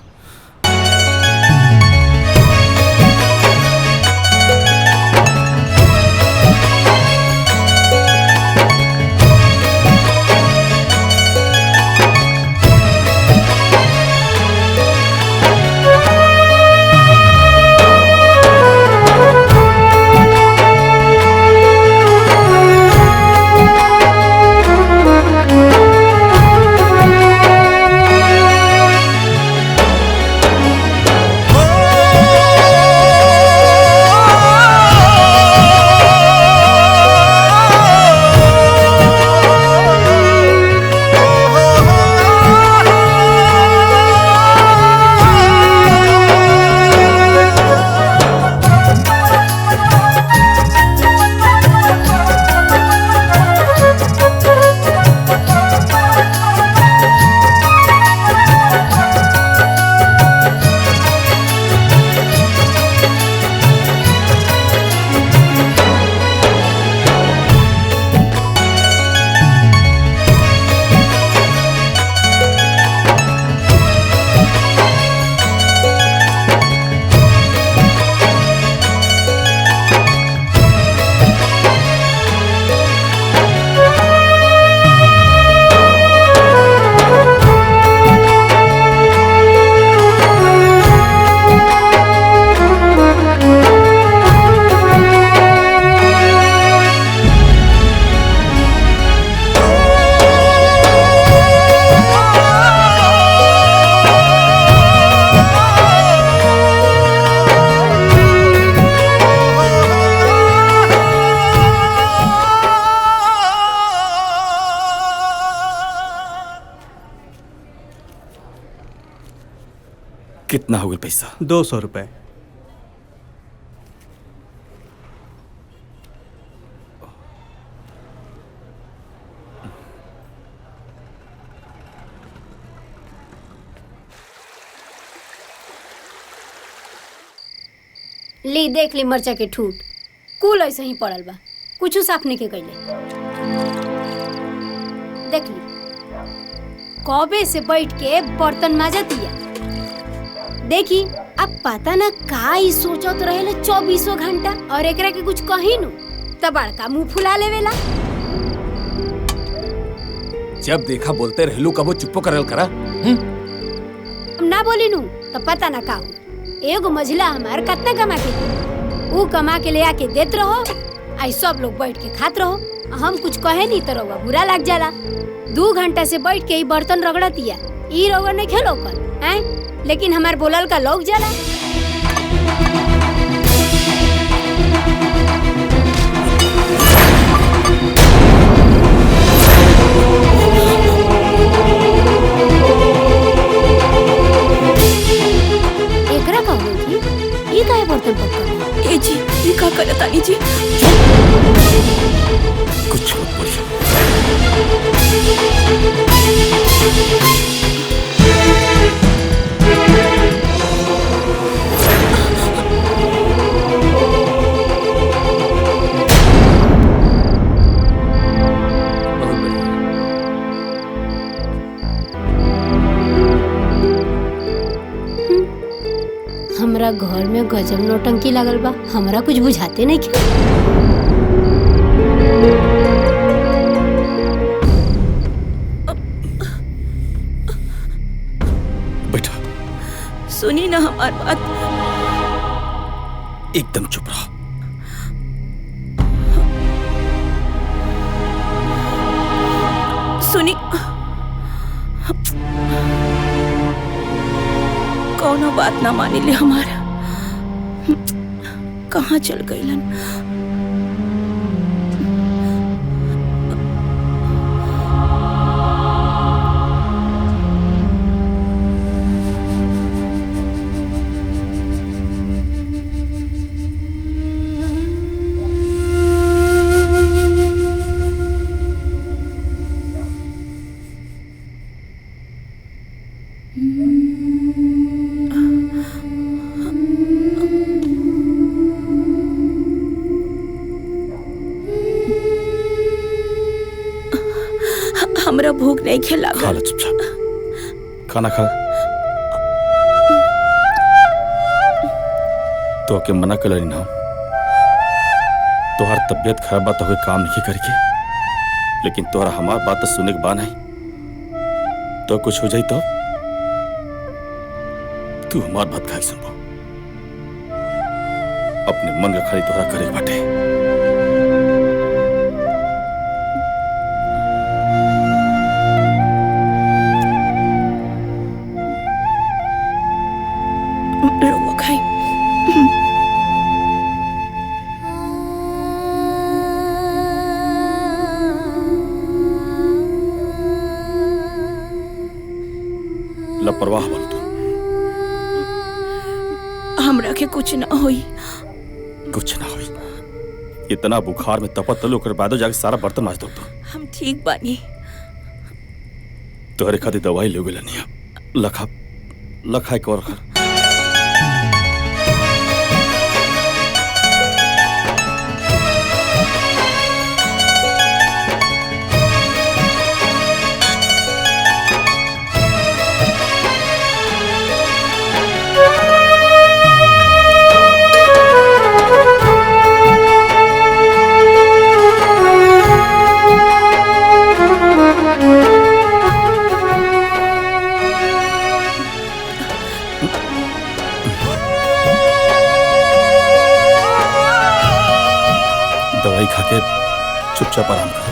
कितना हो गया पैसा? 200 रुपए। ली देख ली मरचा के ठूट कुल ऐसे ही पड़ल बा, कुछ साफ नहीं के कैले। देख ली कबे से बैठ के बर्तन माजतिया। देखी अब पता ना का ही सोचत रहेले 24 घंटा, और एकरा के कुछ कही नु त बड़का मुंह फुला लेवेला। जब देखा बोलते रहलू कबो चुप्पो करल करा। ना बोली नु त पता ना का एगो मझिला हमार कितना कमा के ऊ कमा के ले आके देत रहो, आई सब लोग बैठ के खात रहो। हम कुछ कहे नहीं तो रउआ बुरा लग जाला। 2 घंटा से बैठ के ही बर्तन रगड़तिया, ई रउआ ने खेलो कर हैं, लेकिन हमार बोलल का लोग जाला। एकरा का हो जी ई काहे बर्तन पक्का ए जी ये का करत आनी जी? कुछ मत बोलिए। हमरा घर में गजब नौटंकी लागल बा, हमरा कुछ बुझाते नहीं क्या। बैठा। सुनी ना हमार बात। एकदम चुप रहो। सुनी कौनो बात ना मानी ले हमारा, कहाँ चल गईलन। हमरा भूख नहीं खिला। खा लो चुपचाप, खाना खा। तो के मना कर ना, तोहर तबियत खराब बात हो काम नहीं करके, लेकिन तोहरा हमार बात तो सुने के बा नहीं। तो कुछ हो जाई तो तू हमार बात खाई सुनबो। अपने मन का खाली तोहरा करे बाटे। लापरवाह बन तू। हमरा के कुछ ना होई। कुछ ना होई। इतना बुखार में तपत तलो कर बाद जाके सारा बर्तन माज दो। हम ठीक बानी। तोहरे खातिर दवाई ले गेला नहीं, लखा लखा एक और खा। दवाई खा के चुपचाप आराम कर।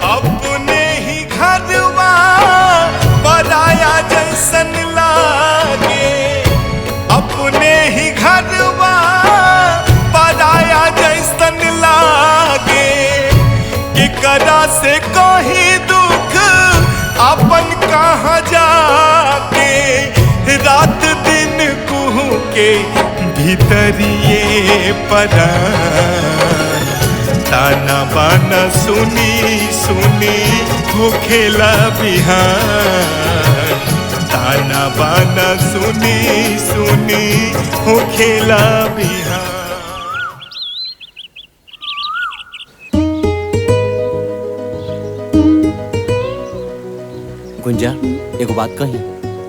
अपने ही घरवा पराया जैसन लागे, अपने ही घरवा पराया जैसन लागे, केकरा से कहीं दुख अपन कहाँ जाके। के भीतरिए परान ताना बाना सुनी सुनी होखेला बिहान ताना बाना सुनी सुनी होखेला बिहान। गुंजा एगो बात कही।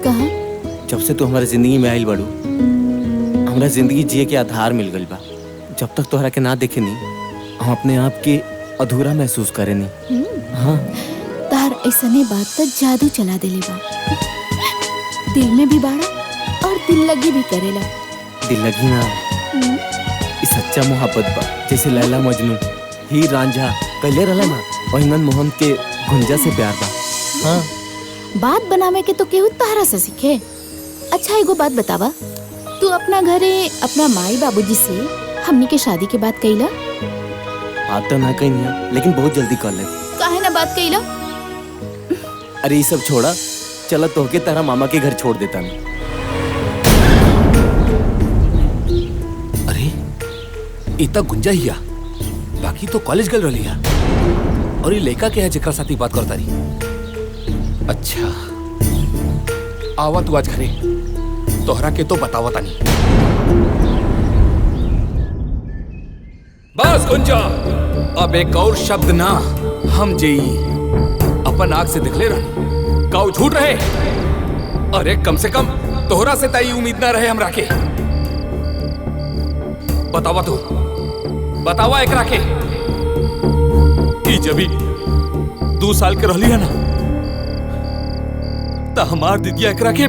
कहा? जब से तू हमारे जिंदगी में आइल बड़ू हमरा जिंदगी जिए के आधार मिल गइल बा। जब तक तोहरा के ना देखे नी हम अपने आप के अधूरा महसूस करे नी। हाँ तार ऐसने बात तो जादू चला देले बा। दिल में भी बाड़ा और दिल लगी भी करेला। दिल लगी ना इस सच्चा मोहब्बत बा जैसे लैला मजनू हीर रांझा कहले रहला ना वही मनमोहन के गुंजा से प्यार बा। हाँ बात बनावे के तो केहू तारा से सीखे। अच्छा एगो बात बतावा, तू अपना घरे अपना माई बाबूजी से हमनी के शादी के बात कइला? बात तो ना कही लेकिन बहुत जल्दी कर ले। काहे ना बात कइला? अरे ये सब छोड़ा, चला तोहके तारा मामा के घर छोड़ देता नहीं। अरे इतना गुंजा हिया बाकी तो कॉलेज गल रही है और ये लड़का के है जेकरा साथी बात करता रही। अच्छा आवा तू आज घरे तोहरा के तो बतावता नहीं। बस गुंजा अब एक और शब्द ना हम जेई अपन आंख से दिखले रह काऊ झूठ रहे। अरे कम से कम तोहरा से ताई उम्मीद ना रहे हमरा के। बतावा तू बतावा एकरा के कि जब 2 साल के रहली है ना ता हमार दीदिया एकरा के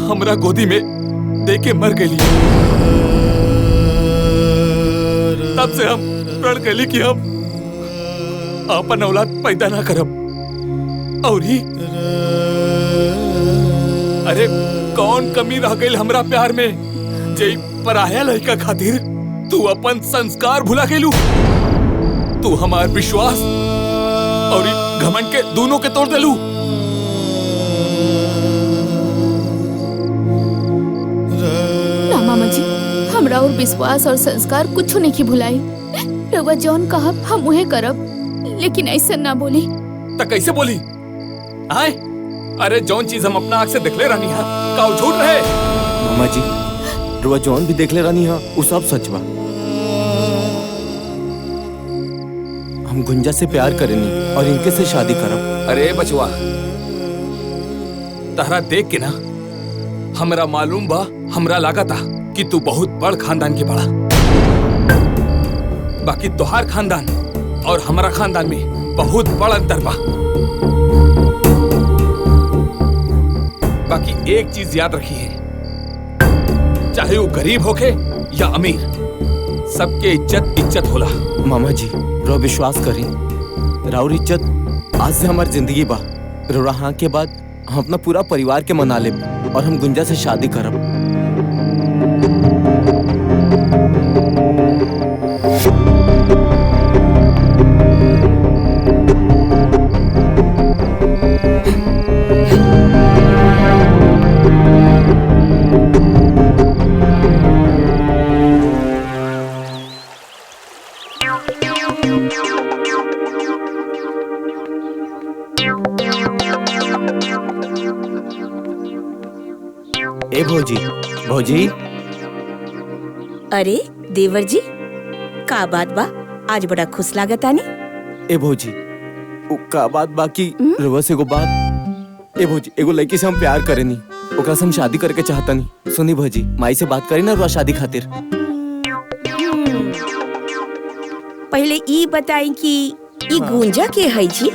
हमरा गोदी में दे के मर गई। तब से हम प्रण कैली कि हम अपन औलाद पैदा ना करब। और ही अरे कौन कमी रह गई हमरा प्यार में जे पराया लड़का खातिर तू अपन संस्कार भुला गेलू। तू हमार विश्वास और घमंड के दोनों के तोड़ देलू। ना मामा जी हमरा और विश्वास और संस्कार कुछ नहीं की भुलाई। रउआ जौन कहब हम उहे करब, लेकिन ऐसा ना बोली। त कैसे बोली? आए अरे जौन चीज हम अपना आँख से दिखले रहनी है का झूठ रहे? मामा जी रुआ जौन भी देखले रहनी है वो सब सच बा। हम गुंजा से प्यार करेनी और इनके से शादी करब। अरे बचवा तहरा देख के ना हमरा मालूम बा, हमरा लागता कि तू बहुत बड़ खानदान के बड़ा। बाकी तोहार खानदान और हमरा खानदान में बहुत बड़ा अंतर बा। बाकी एक चीज याद रखी है, चाहे वो गरीब होके या अमीर, सबके इज्जत इज्जत होला। मामा जी रो विश्वास करी, राउर इज्जत आज से हमारी जिंदगी बा। रोरा हाँ के बाद हम अपना पूरा परिवार के मना ले और हम गुंजा से शादी करब। ए भौजी, भौजी। अरे देवर जी का बात बा, आज बड़ा खुश लागतानी। ए भौजी का बात बाकी रवा से एगो बात। ए भौजी एगो लड़की से हम प्यार करेनी, ओकरा से हम शादी करके चाहतनी। सुनी भौजी माई से बात करी ना रुआ शादी खातिर। पहले ई बताई कि ई गुंजा के है जी,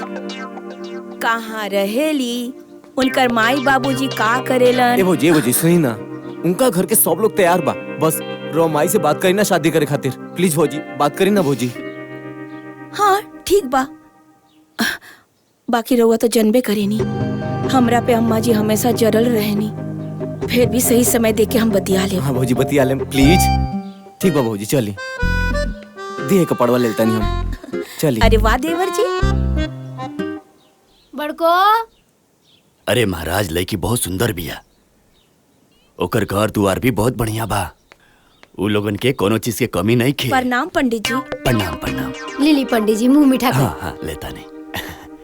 कहाँ रहेली, उनकर माई बाबूजी का करेलन? ए भौजी सुनी ना, उनका घर के सब लोग तैयार बा, बस रो माई से बात करी ना शादी करे खातिर। प्लीज भौजी बात करी ना भौजी। हाँ ठीक बा। बाकी रउआ तो जनबे करेनी हमरा पे अम्मा जी हमेशा जरल रहेनी, फिर भी सही समय देके हम बतिया ले। हाँ भौजी बतिया ले प्लीज। ठीक बा भौजी चली, दिए कपड़वा लेता नहीं हम चली। अरे वाह देवर जी। बड़को अरे महाराज लड़की बहुत सुंदर बिया। ओकर घर दुआर भी बहुत बढ़िया बा। उ लोगन के कोनो चीज के कमी नहीं खे। प्रणाम पंडित जी। प्रणाम प्रणाम। लिली पंडित जी मुंह मीठा कर। हाँ हाँ लेता नहीं।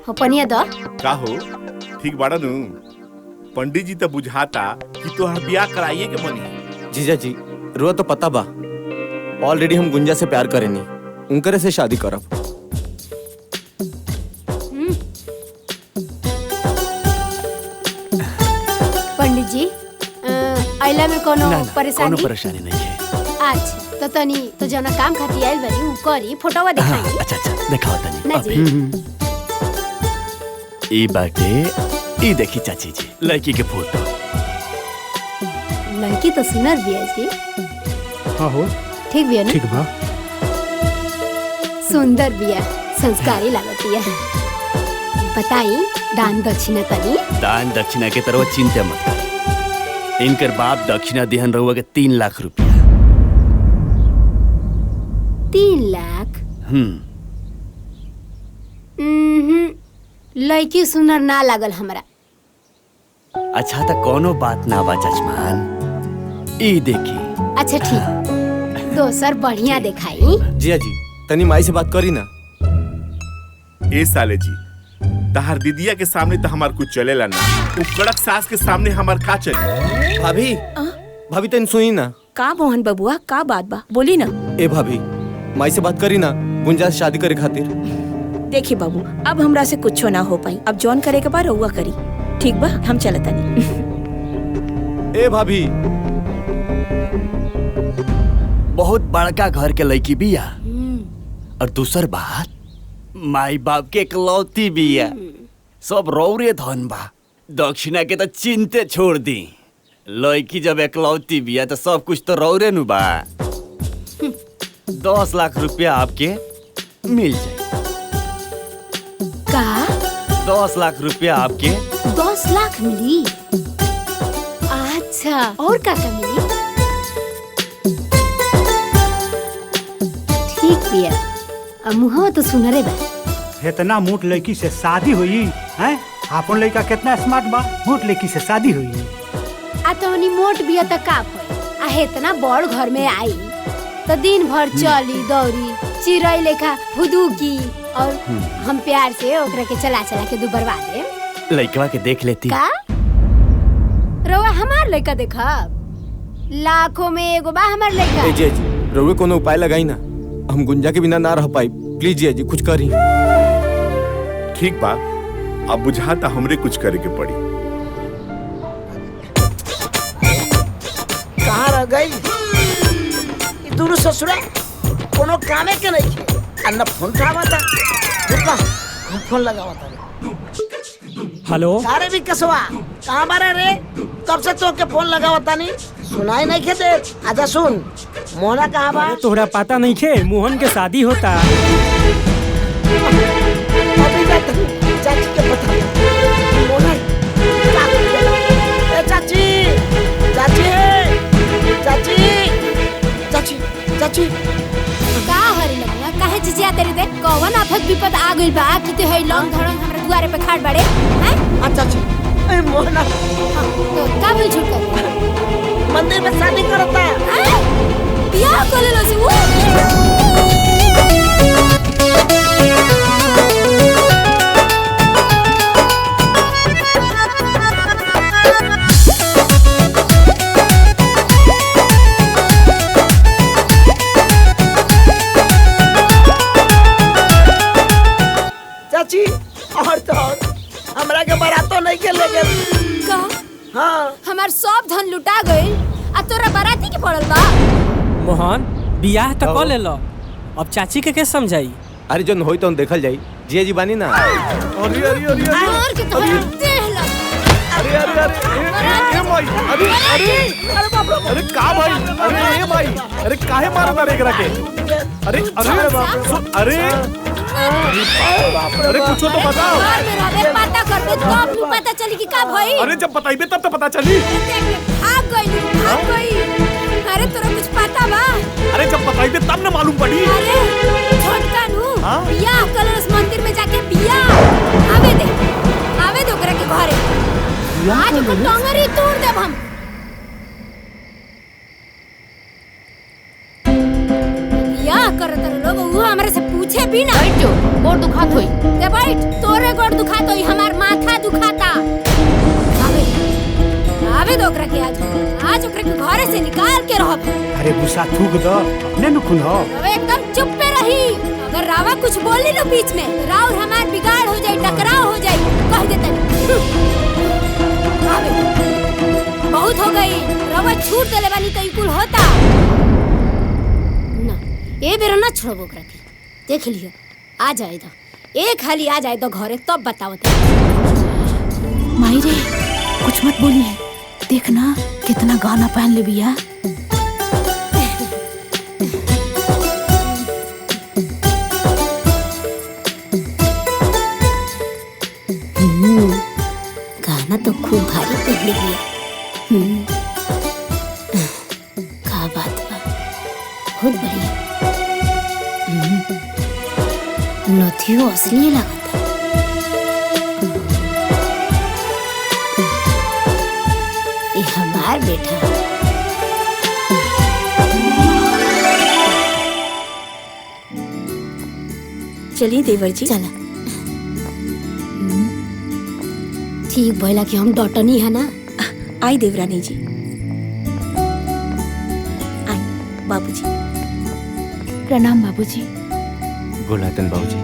हो पनिया दो। का हो ठीक बाड़ा नु? पंडित जी तो बुझाता कि तोहर ब्याह कराइए के मनी। जीजा जी रो तो पता बा, ऑलरेडी हम गुंजा से प्यार करेनी, उनकरे से शादी करब। पंडित जी आइला में कोनो परेशानी? कोनो परेशानी नहीं है। अच्छा तो तनी तो जना काम खाती आइल बनी उ करी फोटोवा दिखाई। अच्छा अच्छा दिखाओ तनी। ना जी। ई बाटे ई देखी चाची जी लड़की के फोटो। लड़की तो सुनर बिया जी। हाँ हो ठीक बिया ना? ठीक बा। सुंदर बिया, संस्कारी लागतिया। बताई दान दक्षिणा तनी। दान दक्षिणा के तरफ चिंता मत करी। इनकर बाप दक्षिणा दिहन रहुआ के 3 लाख रुपया। 3 लाख? लड़की सुनर ना लागल हमरा। अच्छा तो कोनो बात ना बा जजमान। ई देखी। अच्छा ठीक, दोसर बढ़िया दिखाई। जिया जी तनी माई से बात करी ना। ए साले जी तहार दीदिया के सामने तो हमार कुछ चलेला ना, उ कड़क सास के सामने हमार का चली? भाभी भाभी तनी सुनी ना। का मोहन बबुआ का बात बा बोली ना। ए भाभी माई से बात करी ना, गुंजा से शादी करे खातिर। देखी बाबू अब हमरा से कुछ ना हो पाई, अब जॉन करे के बाद रहुआ करी। ठीक बा हम चलता नहीं। ए भाभी बहुत बड़का घर के लड़की बिया और दूसर बात माई बाप के इकलौती बिया। सब रौरे धन बा। दक्षिणा के तो चिंते छोड़ दी। लड़की जब इकलौती बिया तो सब कुछ तो रौरे नु बा। 10 लाख रुपया आपके मिल जाए। का? 10 लाख रुपया आपके। 10 लाख मिली? अच्छा और का मिली? ठीक बिया। अब मुहवा तो सुनरे बा। इतना मोट लड़की से शादी हुई हैं? आपन लड़का कितना स्मार्ट बा, मोट लड़की से शादी हुई। आ तोनी मोट बिया त का होई? आ इतना बड़ घर में आई तो दिन भर चली दौड़ी चिड़ै लेखा फुदुकी और हम प्यार से ओकरा के चला चला के दुबरवा दे। लड़कवा के देख लेती। का? रवा हमार लड़का देखा? लाखों में एगो बा हमार लड़का। ए जी रउए कोनो उपाय लगाई ना, हम गुंजा के बिना ना रह पाई। प्लीज जिया जी कुछ करी। ठीक बा अब बुझाता हमरे कुछ करे के पड़ी। कहाँ रह गई ई दोनों ससुरा? कोनो कामे के नहीं खे। अन्ना फोन उठावता। रुका हम फोन लगावता। हेलो सारे भी कसवा कहाँ बारे रे? कब से तो के फोन लगावता नहीं सुनाई नहीं खे दे। आजा सुन मोहना कहाँ बा? तोहरा पता नहीं खे मोहन के शादी होता। अभी जाता चाची के बता। मोहना ए चाची चाची चाची चाची चाची का हरी लगना काहे चिचिया तेरे दे? कौन आफत विपद आ गइल बा कि ते है लंग धड़ंग हमरा दुआरे पे खाड़ बाड़े हैं? अच्छा चाची ए मोहना तो का बोल झूठ कर? मंदिर में शादी करता है। बियाह कर ले लो से चाची और तो हमरा के बारातो नहीं के ले गेल। का? हाँ हमार सब धन लुटा गइल आ तोरा बाराती के पड़ल बा। मोहन बियाह तो कर ले लो, अब चाची के कैसे समझाई? अरे जन होई तो देखल जाई। जिया जी बानी ना। अरे अरे अरे और के तो देह ला। अरे अरे अरे ए भाई अरे अरे अरे बाप रे अरे का भाई? अरे ए भाई अरे काहे मारना रे एकरा के? अरे अरे बाप अरे अरे कुछ तो बताओ। घर में रहबे पता करबे तब नहीं पता चली कि का भई। अरे जब बताइबे तब तो पता चली। भाग गई। अरे तोरा कुछ पता बा? अरे जब बताइबे तब ना मालूम पड़ी। अरे छोटका नु बियाह कलश मंदिर में जाके बियाह आवे दे ओकरा के घरे। आज को टंगरी तोड़ देब हम। पीना। बैठ जो, गोड़ दुखात होई। ते बैठ, तोरे गोड़ दुखात होई, हमार माथा दुखाता। आवे दो ओकरा के आज ओकरा के घरे से निकाल के रहब। अरे गुस्सा थूक दो, अपने नुकुन हो। रवे एकदम चुप पे रही। अगर रावा कुछ बोली ना बीच में, राव हमार बिगाड़ हो जाए, टकराव हो जाए, कह देते। बहुत हो गई, रवा छूट देले बानी तो इकुल होता ना। ए बेरा ना छोड़ो ओकरा के, देख लियो आ जाए तो, एक हाली आ जाए तो घरे तब बताओ। माई रे कुछ मत बोलिए, देखना कितना गाना पहन ले बिया। गाना तो खूब भारी पहन लिया। का बात बा, बहुत बढ़िया। नथियो असली लगता। ये हमार बेटा। चलिए देवर जी। चला। ठीक भइला कि हम डटनी है ना। आई देवरानी जी, आई बाबूजी। प्रणाम बाबूजी। गोलातन बाबूजी।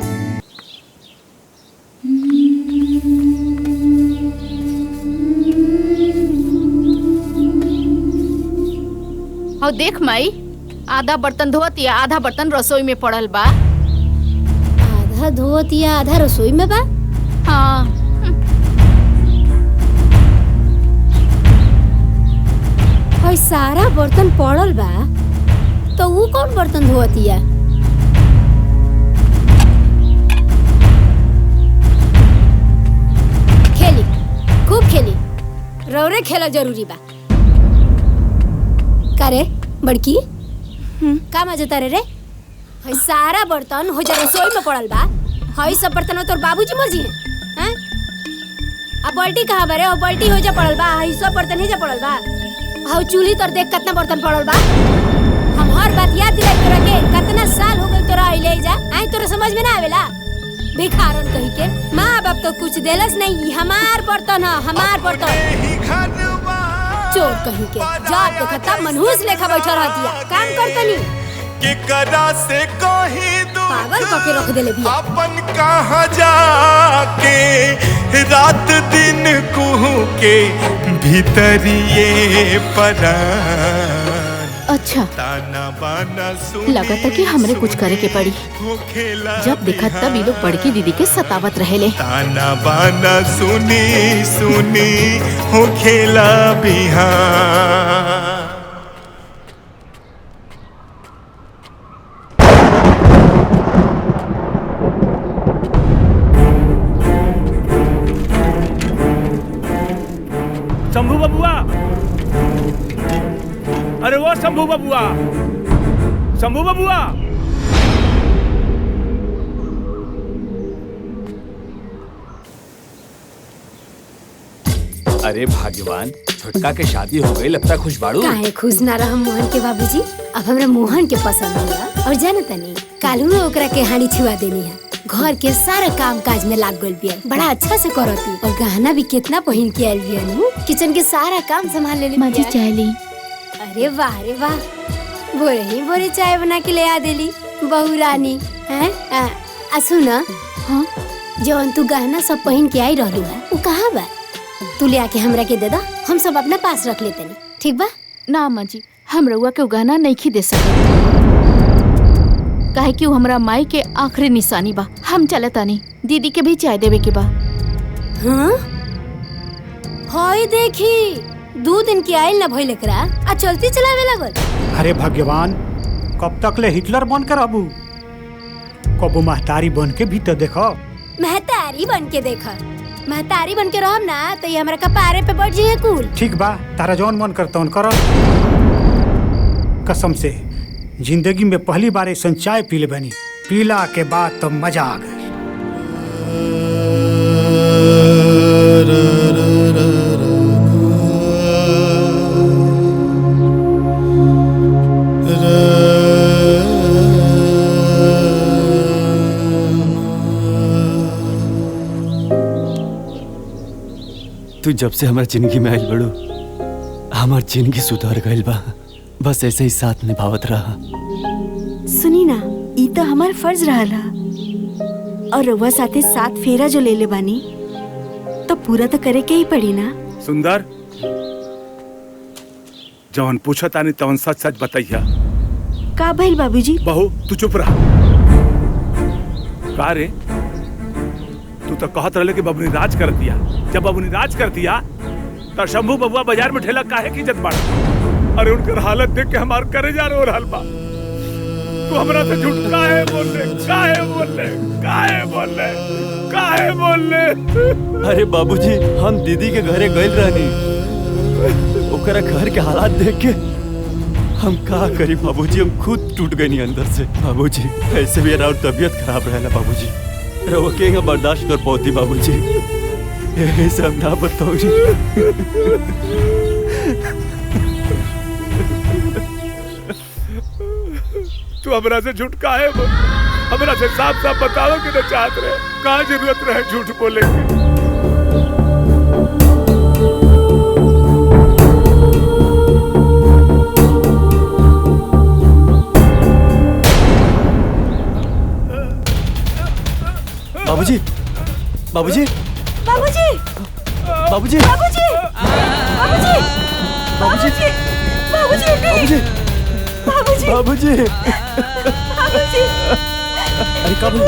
और देख माई, आधा बर्तन धोत या आधा बर्तन रसोई में पड़ल बा। आधा धोत या आधा रसोई में बा? हाँ। और सारा बर्तन पड़ल बा तो वो कौन बर्तन धोतिया? खेली, खूब खेली, रौरे खेला जरूरी बा। करे बड़की का मजा तारे रे? हई सारा बर्तन हो जा रसोई में पड़ल बा। हई सब बर्तन तोर बाबूजी मर्जी है, हैं? अब बाल्टी कहाँ बा रे? ओ बाल्टी हो जा पड़ल बा, हई सब बर्तन ही जा पड़ल बा। हाउ चूल्ही तर देख कितना बर्तन पड़ल बा। हम हर बात याद दिलाई तोरा के, कितना साल हो गई तोरा आइले जा, आई तोरा समझ में ना आवेला? भिखारन कही के माँ बाप तो कुछ देलस नहीं, हमार बर्तन है, हमार बर्तन। चोर कही के जात देखा तब मनहूस लेखा बैठा रहतिया, काम करतनी के करा से कहीं दूर पागल करके रख देले भी। अपन कहाँ जाके रात दिन कुहू के भीतरिए परान। अच्छा, ताना बाना सुनी लगा था कि हमरे कुछ करे के पड़ी। जब देखा तब ये लोग बड़की दीदी के सतावत रहेले। ताना बाना सुनी सुनी हो खेला बिहान। शंभू बबुआ, अरे वो शंभू बबुआ, शंभू बबुआ। अरे भाग्यवान, छोटका के शादी हो गई, लगता खुश बाड़ू। काहे खुश ना रह मोहन के बाबूजी? अब हमरा मोहन के पसंद होला और जानता नहीं कालू ओकरा के हानि छुआ देनी है। घर के सारा काम काज में लाग गइल बिया, बड़ा अच्छा से करती और गहना भी कितना पहन के आइल बिया नु। किचन के सारा काम संभाल लेली। माजी चाय ली। अरे वाह रे वाह, भोरे ही भोरे चाय बना के ले आ देली बहू रानी। हैं सुना, हाँ जौन तू गहना सब पहन के आई रहलू है वो कहाँ बा? तू ले आके हमरा के दे दा, हम सब अपना पास रख लेते नहीं, ठीक बा? ना अम्मा जी, हम रउआ के गहना नहीं दे सकते, काहे कि हमरा माई के आखिरी निशानी बा। हम चलता नहीं, दीदी के भी चाय देवे के बा। हाँ हाय देखी, 2 दिन की आइल न भइल एकरा आ चलती चलावे लागल। अरे भगवान, कब तक ले हिटलर बन के रहबू? कबो महतारी बन के भी तो देखो। महतारी बन के देखा, महतारी बन के रहब ना तो ये हमरा कपारे पे बैठ जाइए कुल। ठीक बा, तारा जौन मन करता उन कर। कसम से जिंदगी में पहली बार ऐसा चाय पी ले बनी, पीला के बाद तो मजा आ गई। जब से हमारा जिंदगी में आयल बड़ू हमार जिंदगी सुधर गइल बा। बस ऐसे ही साथ निभावत रहा। सुनी ना, ई तो हमार फर्ज रहला और रउआ साथे साथ फेरा जो ले ले बानी तो पूरा तो करे के ही पड़ी ना। सुंदर, जवन पूछा तानी तवन सच सच बताइया। का भइल बाबूजी? बहू तू चुप रहा। का रे, तू तो कहत रहे कि बबुनी राज कर दिया। जब बबुनी राज कर दिया तो शंभू बबुआ बाजार में ठेला काहे की इज्जत बाड़ा। अरे उनकर हालत देख के हमार करे जा रो रहल बा। तू हमरा से झूठ काहे बोल ले? काहे बोल ले? काहे बोल ले? काहे बोल ले? अरे बाबूजी, हम दीदी के घरे गइल रहनी, ओकरा घर के हालात देख के हम का करी बाबूजी, हम खुद टूट गए अंदर से। बाबूजी ऐसे भी और तबीयत खराब रहेला बाबूजी, रहो के बर्दाश्त कर पाती बाबूजी, ये सब ना बताओ। तू हमरा से झूठ काहे बोल? हमरा से साफ साफ बताओ कि न चाहत रहे। कहाँ जरूरत रहे झूठ बोले की? बाबूजी, बाबूजी, बाबूजी, बाबूजी, बाबूजी, बाबूजी, बाबूजी, बाबूजी, बाबूजी, बाबूजी, अरे का बोल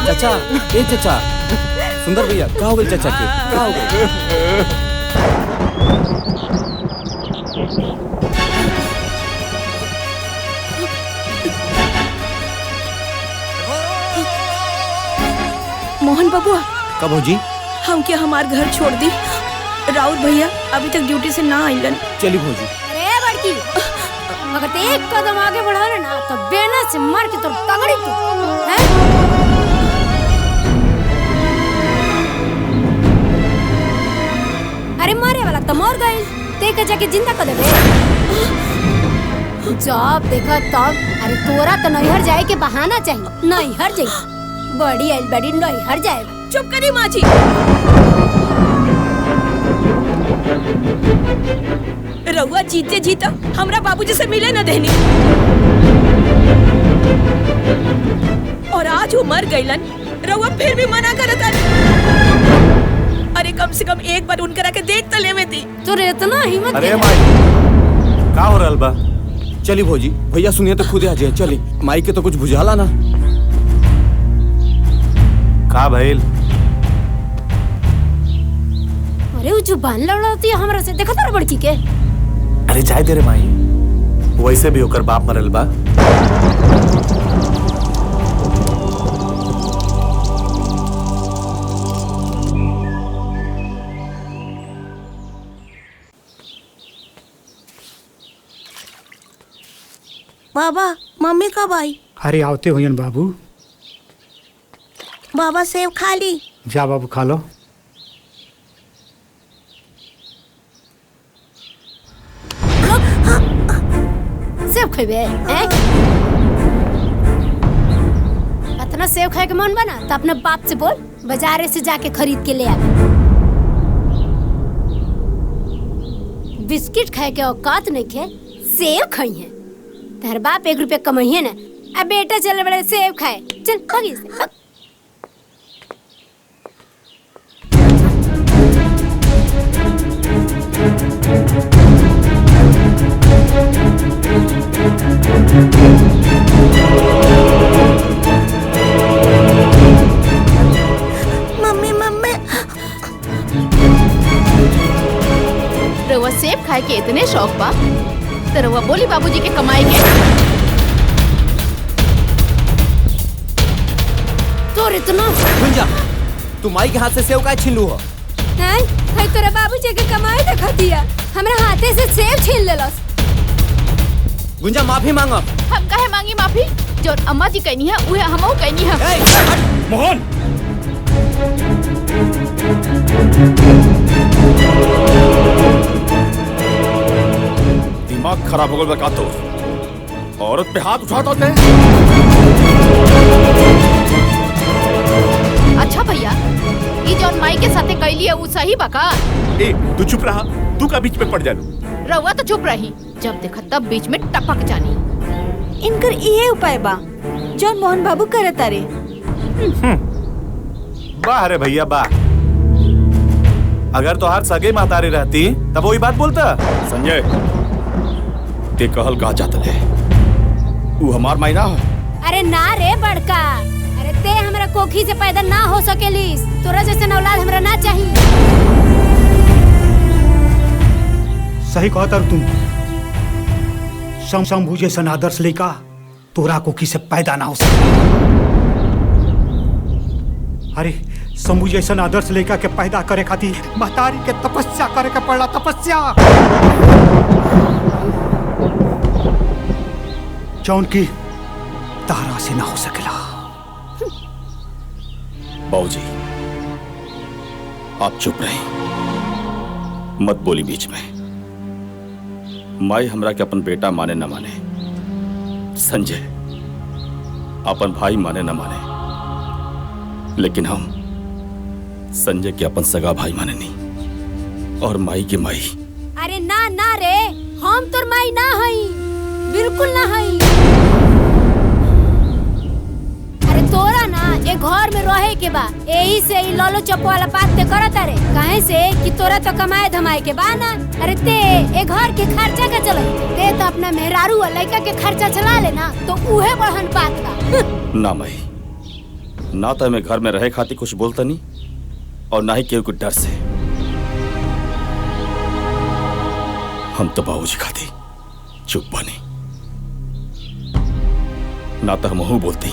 चाचा? ए चाचा, सुंदर भैया का हो गई चाचा के? का हो गई? मोहन बबुआ, कब हो जी? हम क्या हमार घर छोड़ दी? राउत भैया अभी तक ड्यूटी से ना आइलन। चली भौजी। अरे बड़की, अगर ते एक कदम आगे बढ़ा ना तो बेना से मार के तो तगड़ी तू हैं? अरे मारे वाला तो मर गए, ते के जाके जिंदा कर देबे। जब देखा तब, अरे तोरा तो नैहर जाए के बहाना चाहिए। नैहर जाई बड़ी आइल बड़ी नैहर जाए। चुप करी माँ जी। रउआ जीते जीता हमरा बाबूजी से मिले न देनी, और आज वो मर गईलन, रउआ फिर भी मना करत है। अरे कम से कम एक बार उनकरा के देख तो लेवे थी। तो इतना हिम्मत? अरे माई का हो रहल बा? चली भौजी, भैया सुनिए तो खुद आ जाए। चली, माई के तो कुछ बुझाला ना। का भइल? अरे वो जुबान लड़ाती है हमरा से, देखा तारा बड़की के? अरे जाए दे रे माई, वैसे भी होकर बाप मरल बा। बाबा, मम्मी कब आई? अरे आवते हुई बाबू। बाबा सेब खा ली। जा बाबू खा लो। सेब खेबे हैं? इतना सेब खाए के मन बना तो अपने बाप से बोल, बाजारे से जाके खरीद के ले आवे। बिस्किट खाए के औकात नहीं खे, सेब खाई है। तेरे बाप 1 रुपया कमाइए ना, अब बेटा चल बड़े सेब खाए। चल भागी से भाग। Mummy, mummy. रउआ सेब खाए के इतने शौक बा तो रउआ बोली बाबूजी के कमाई के। तो इतना गुंजा, तू माई के हाथ से सेव काहे छीन लू हो? हैं? है तोरा बाबूजी के कमाई देखा दिया, हमरा हाथे से सेब छीन लेलस। गुंजा माफी मांगा। हम काहे मांगी माफी? जो अम्मा जी कहनी है उहे हमहू कहनी है। मोहन, दिमाग खराब हो गया का? तो औरत पे हाथ उठाता होते। अच्छा भैया, ई जौन माई के साथे कैली है वो सही बा का? ए तू चुप रहा, तू का बीच में पड़ जालू। रउआ तो चुप रही, जब देखा तब बीच में टपक जानी। इनकर इहे उपाय बा जौन मोहन बाबू करत तारे। वाह रे भैया वाह। अगर तोहार सगे महतारी रहती तब वही बात बोलता। संजय ते कहल का चाहत है, वो हमार मायना है। अरे ना रे बड़का, अरे ते हमरा कोखी से पैदा ना हो सकेलिस, तोरा जैसे औलाद हमरा ना चाहिए। सही कहता तुम। शंभू जैसन आदर्श लेका तोरा कोखी से पैदा ना हो सके। अरे शंभू जैसन आदर्श लेका के पैदा करे खातिर महतारी के तपस्या करे के पड़ला, तपस्या जौन की तारा से ना हो सकेला। बाबूजी आप चुप रहे, मत बोली बीच में। माई हमरा के अपन बेटा माने न माने, संजय अपन भाई माने न माने, लेकिन हम संजय के अपन सगा भाई माने नहीं, और माई के माई। अरे ना ना रे, हम तोर माई ना हई, बिल्कुल ना हई। अरे तोरा ना ए घर में रहे के बा, यही से ई ललो चप वाला बात ते करत रे। काहे से कि तोरा तो कमाए धमाए के बा ना। अरे ते ए घर के खर्चा का चले, ते तो अपना मेहरारू और लड़का के खर्चा चला लेना, तो उहे बढ़न बात बा। ना माई, ना तो मैं घर में रहे खातिर कुछ बोलता नहीं, और ना ही केहू के डर से। हम तो बाबूजी खातिर चुप बने, ना तो हम हूं बोलती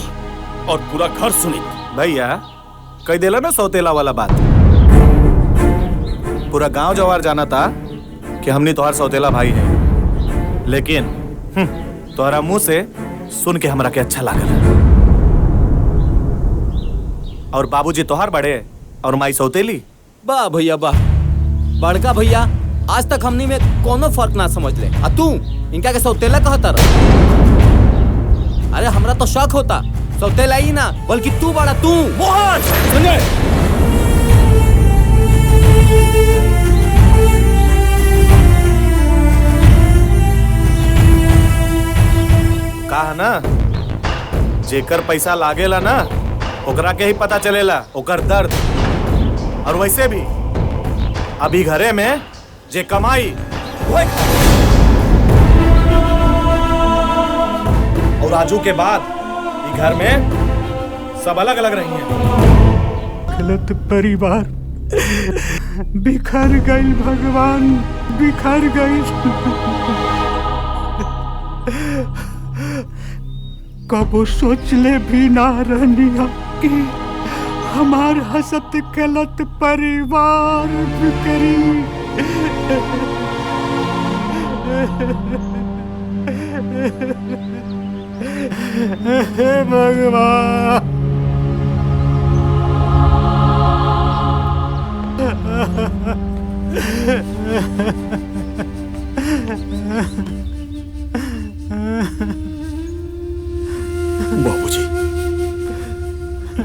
और पूरा घर सुनी। भैया कह देला ना सौतेला वाला बात। पूरा गांव जवार जाना था कि हमने तोहार सौतेला भाई है, लेकिन तोहरा मुंह से सुन के हमरा के अच्छा लागल। और बाबूजी तोहार बड़े और माई सौतेली। वाह भैया वाह, बड़का भैया आज तक हमनी में कोनो फर्क ना समझ ले, आ तू इनका के सौतेला कहता रह। अरे हमरा तो शौक होता, सौतेला ही ना बल्कि तू बड़ा, तू मोहन। संजय कहा ना, जेकर पैसा लागेला ना ओकरा के ही पता चलेला ओकर दर्द। और वैसे भी अभी घरे में जे कमाई और राजू के बाद घर में सब अलग अलग रही हैं। गलत परिवार बिखर गई, भगवान बिखर गई। कबो सोच ले भी ना रहनिया कि हमार हसत गलत परिवार बिखरी। हे भगवान, बाबूजी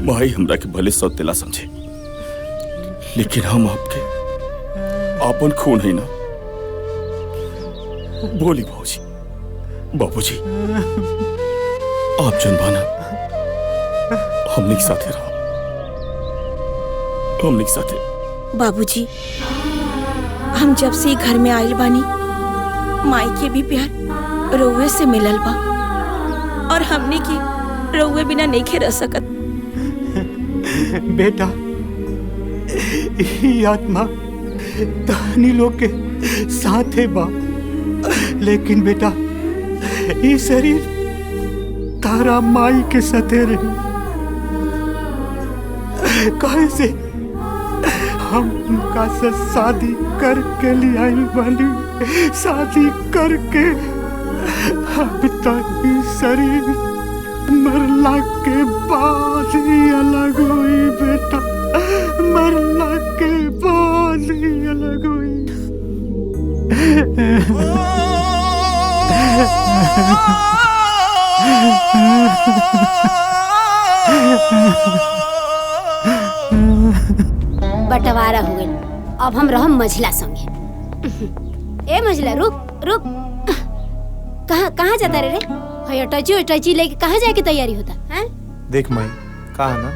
माई हमरा के भले सौतेला समझे, लेकिन हम आपके आपन खून है ना। बोली बाबूजी, बाबूजी आप जनबाना हमने के साथे रहो, हमने के साथे। बाबूजी हम जब से घर में आइल बानी, माई के भी प्यार रउए से मिलल बा, और हमने की रउए बिना नहीं रह सकत। बेटा ये आत्मा तहनी लोग के साथे बा, लेकिन बेटा ये शरीर तारा माई के साथे रही। कहे से हम उनका से शादी करके ले आइल बानी, शादी करके अब तक शरीर मरला के बाद ही अलग हुई बेटा, मरला के बाद ही अलग हुई। बंटवारा हो गइल। अब हम रहम मझिला संगे। ए मझिला रुक रुक, कहाँ जाता रे? हय अटैची लेके कहाँ जाए की तैयारी होता है? देख माई, कहा ना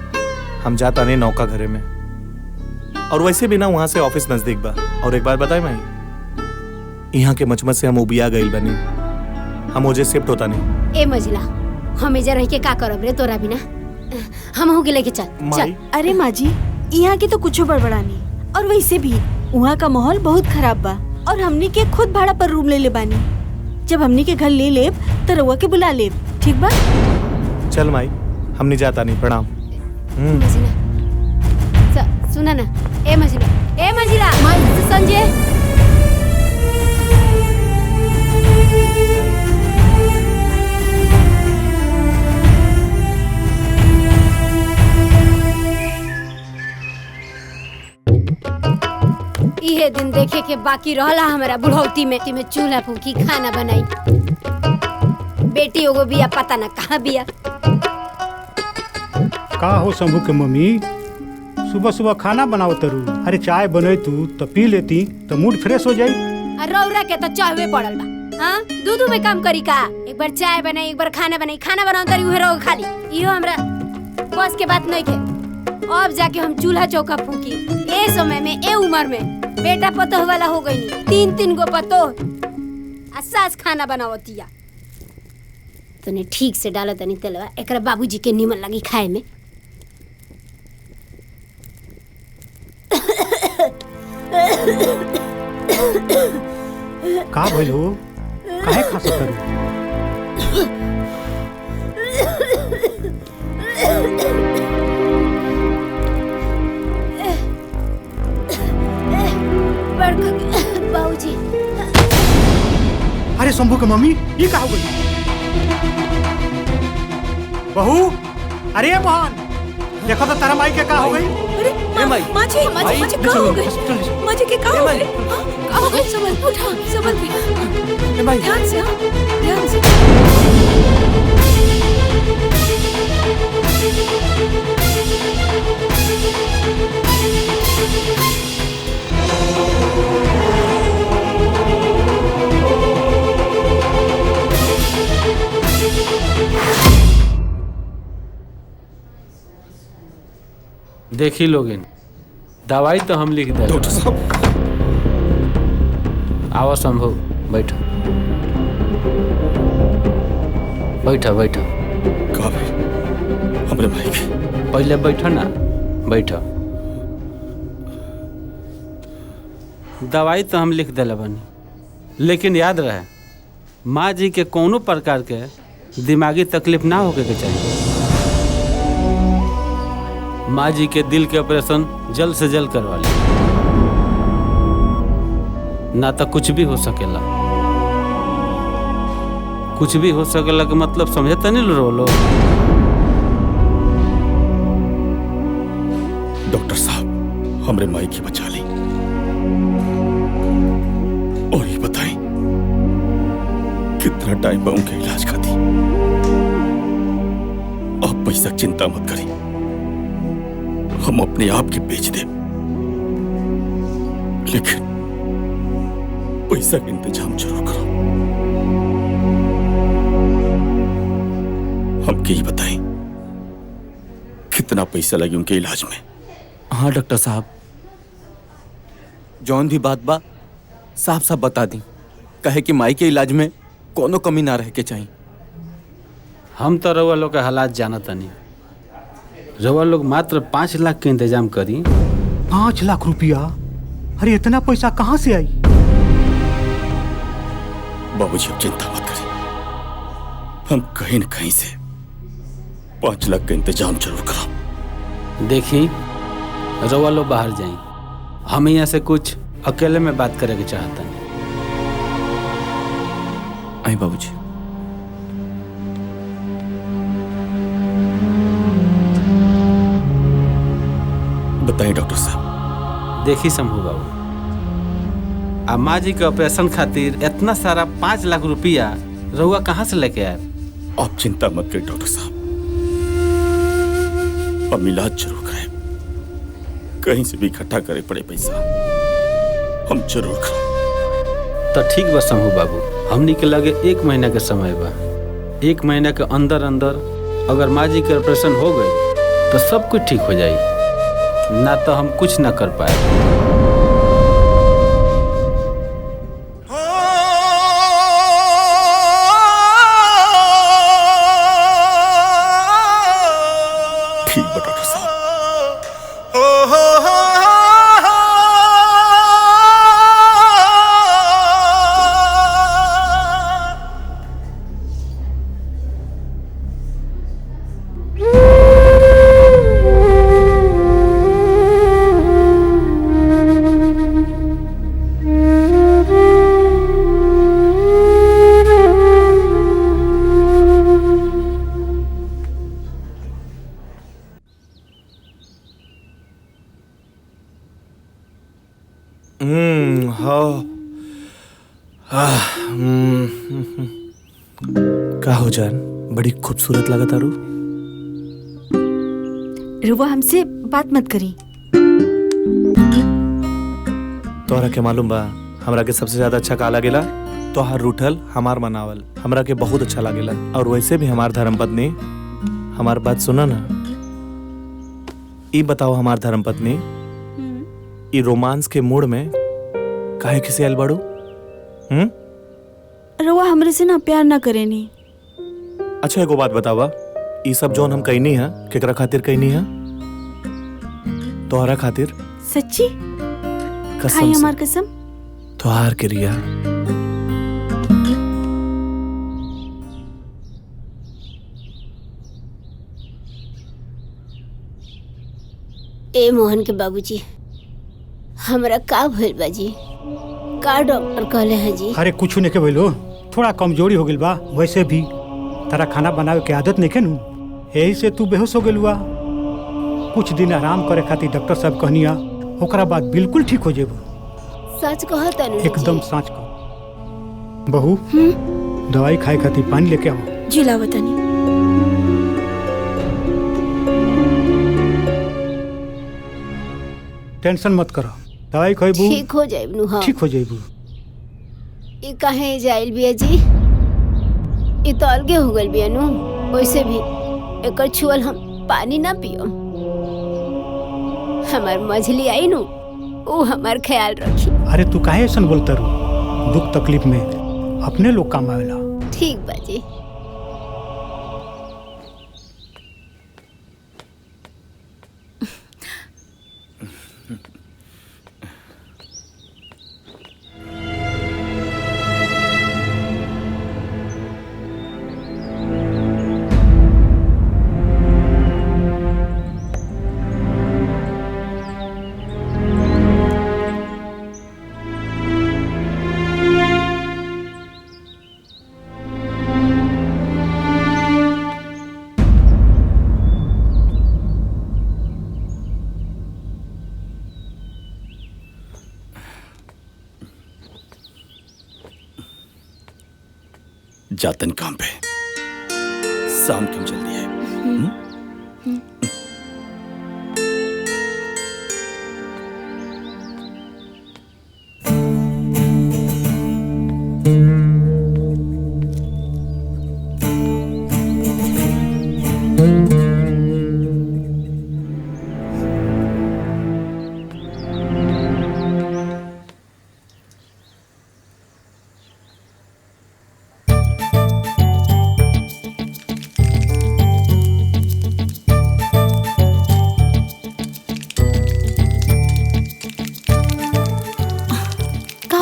हम जाता नहीं नौका घरे में, और वैसे भी ना वहाँ से ऑफिस नजदीक बा। और एक बात बताए माई, यहाँ के मचमच से हम उबिया गइल बनी, हम ओजे शिफ्ट होता नहीं। ए मझिला, हम एजा रह के का करब रे तोरा बिना? हम हो के लेके चल। अरे माँ जी, यहाँ के तो कुछ बड़बड़ा नहीं, और वैसे भी वहाँ का माहौल बहुत खराब बा, और हमनी के खुद भाड़ा पर रूम ले बानी। जब हमनी के घर ले लेब तो रउआ के बुला लेब, ठीक बा? चल माई, हम नहीं जाता नहीं। प्रणाम। सुना ना, ए मझिला संजय, इहे दिन देखे के बाकी रहला हमारा बुढ़ौती में चूल्हा फूकी खाना बनाई। बेटी एगो बिया, पता ना कहाँ बिया। का हो शंभू के मम्मी, सुबह सुबह खाना बनाओ तरू? अरे चाय बने तू तो पी लेती तो मूड फ्रेश हो जाई। रौरा के तो चाहवे पड़ल बा। हाँ, दूध में काम करी का? एक बार चाय बनाई, एक बार खाना बनाई, खाना बनाओ तरी उहे रहो खाली। इहो हमरा बस के बात नहीं थे। अब जाके हम चूल्हा चौका फूकी। ए समय में, ए उम्र में बेटा पतोह वाला हो गई नी, 3 गो पतोह, सास खाना बनावतिया। तने ठीक से डालो तनी तेलवा, एकरा बाबूजी के निमन लगी खाए में। का भइल हो? काहे खास करू? बाबूजी। अरे शंभू के मम्मी, ये का हो गई? बहू, अरे मोहन, देखो तो तारा माई के का हो गई? अरे माँ जी का हो गई? माँ जी के का हो गई? का हो गई? संभल के। ध्यान से, ध्यान से। देखी लोगिन, दवाई तो हम लिख दे। डॉक्टर साहब, आओ शंभू, बैठो बैठो बैठो। का भाई, हमरे भाई के पहले बैठो ना, बैठो। दवाई तो हम लिख दिले बनी, लेकिन याद रहे माँ जी के कोनो प्रकार के दिमागी तकलीफ ना होके के चाहिए। माँ जी के दिल के ऑपरेशन जल्द से जल्द करवा ले, ना तो कुछ भी हो सकेला। कुछ भी हो सकेला के मतलब समझे तो नहीं लो। डॉक्टर साहब, हमरे माई की बचा ली। और ये बताएं कितना टाइम बा उनके इलाज का दी? आप पैसा चिंता मत करें, हम अपने आप के बेच दे, लेकिन पैसा का इंतजाम जरूर करो। हमके ये बताएं कितना पैसा लगे उनके इलाज में? हाँ डॉक्टर साहब, जौन भी बात बा साफ साफ बता दी, कहे कि माई के इलाज में कोनो कमी ना रह के चाहिए। हम तो रउआ लोग के हालात जानत नहीं। रउआ लोग मात्र 5 लाख के इंतजाम करी। 5 लाख रुपया? अरे इतना पैसा कहाँ से आई? बाबूजी अब चिंता मत करें, हम कहीं न कहीं से 5 लाख का इंतजाम जरूर करो। देखी, रउआ लोग बाहर जाई, हम यहाँ से कुछ अकेले में बात करे के चाहता नहीं। आई बाबूजी। बताएं डॉक्टर साहब। देखी शंभू बाबू, आ माँ जी के ऑपरेशन खातिर इतना सारा 5 लाख रुपया रउआ कहाँ से लेके आए? आप चिंता मत करें डॉक्टर साहब, हम इलाज जरूर कराएं। कहीं से भी इकट्ठा करे पड़े पैसा हम जरूर खा। तो ठीक बा शंभू बाबू, हमनी के लगे 1 महीना के समय बा। 1 महीना के अंदर अंदर अगर माँ जी के ऑपरेशन हो गई तो सब कुछ ठीक हो जाई, ना तो हम कुछ ना कर पाए। ठीक बा डॉक्टर साहब। का हो जान, बड़ी खूबसूरत लगा तारू। रुआ हमसे बात मत करी। तोहरा के मालूम बा हमरा के सबसे ज्यादा अच्छा का लागेला? तोहार रूठल हमार मनावल हमरा के बहुत अच्छा लागेला। और वैसे भी हमार धर्मपत्नी, हमार बात सुना ना। ई बताओ हमार धर्मपत्नी, ई रोमांस के मूड में काहे किसी आइल बाड़ू? रुआ हमरे से ना प्यार ना करेनी। अच्छा एगो बात बतावा, ई सब जोन हम कहनी है केकरा खातिर कहनी है? तोहरा खातिर। सच्ची? कसम खाई से। हमार कसम। तोहार के रिया। ए मोहन के बाबूजी, हमरा का भइल बा जी? का डॉक्टर कहले हैं जी? अरे कुछ नहीं के बोलो, थोड़ा कमजोरी हो गई बा। वैसे भी तारा खाना बनावे के आदत नहीं के नु, यही से तू बेहोश हो गेलुआ। कुछ दिन आराम करे खातिर डॉक्टर साहब कहनिया, ओकरा बाद बिल्कुल ठीक हो जेबो। सच कहता नु? एकदम सच कह। बहू दवाई खाए खातिर पानी लेके आओ। जी लावतानी। टेंशन मत करो, दवाई खइबू ठीक हो जाइब नु। हाँ ठीक हो जाइबू। ई काहे जाइल बिया जी? ई तो अलगे हो गइल बिया नु। वैसे भी एकर छुअल हम पानी ना पियो। हमार मझली आई नु, वो हमार ख्याल रखी। अरे तू काहे ऐसा बोलता रू? दुख तकलीफ में अपने लोग काम आवेला। ठीक बाजी। जातन काम पे, शाम क्यों जल्दी है?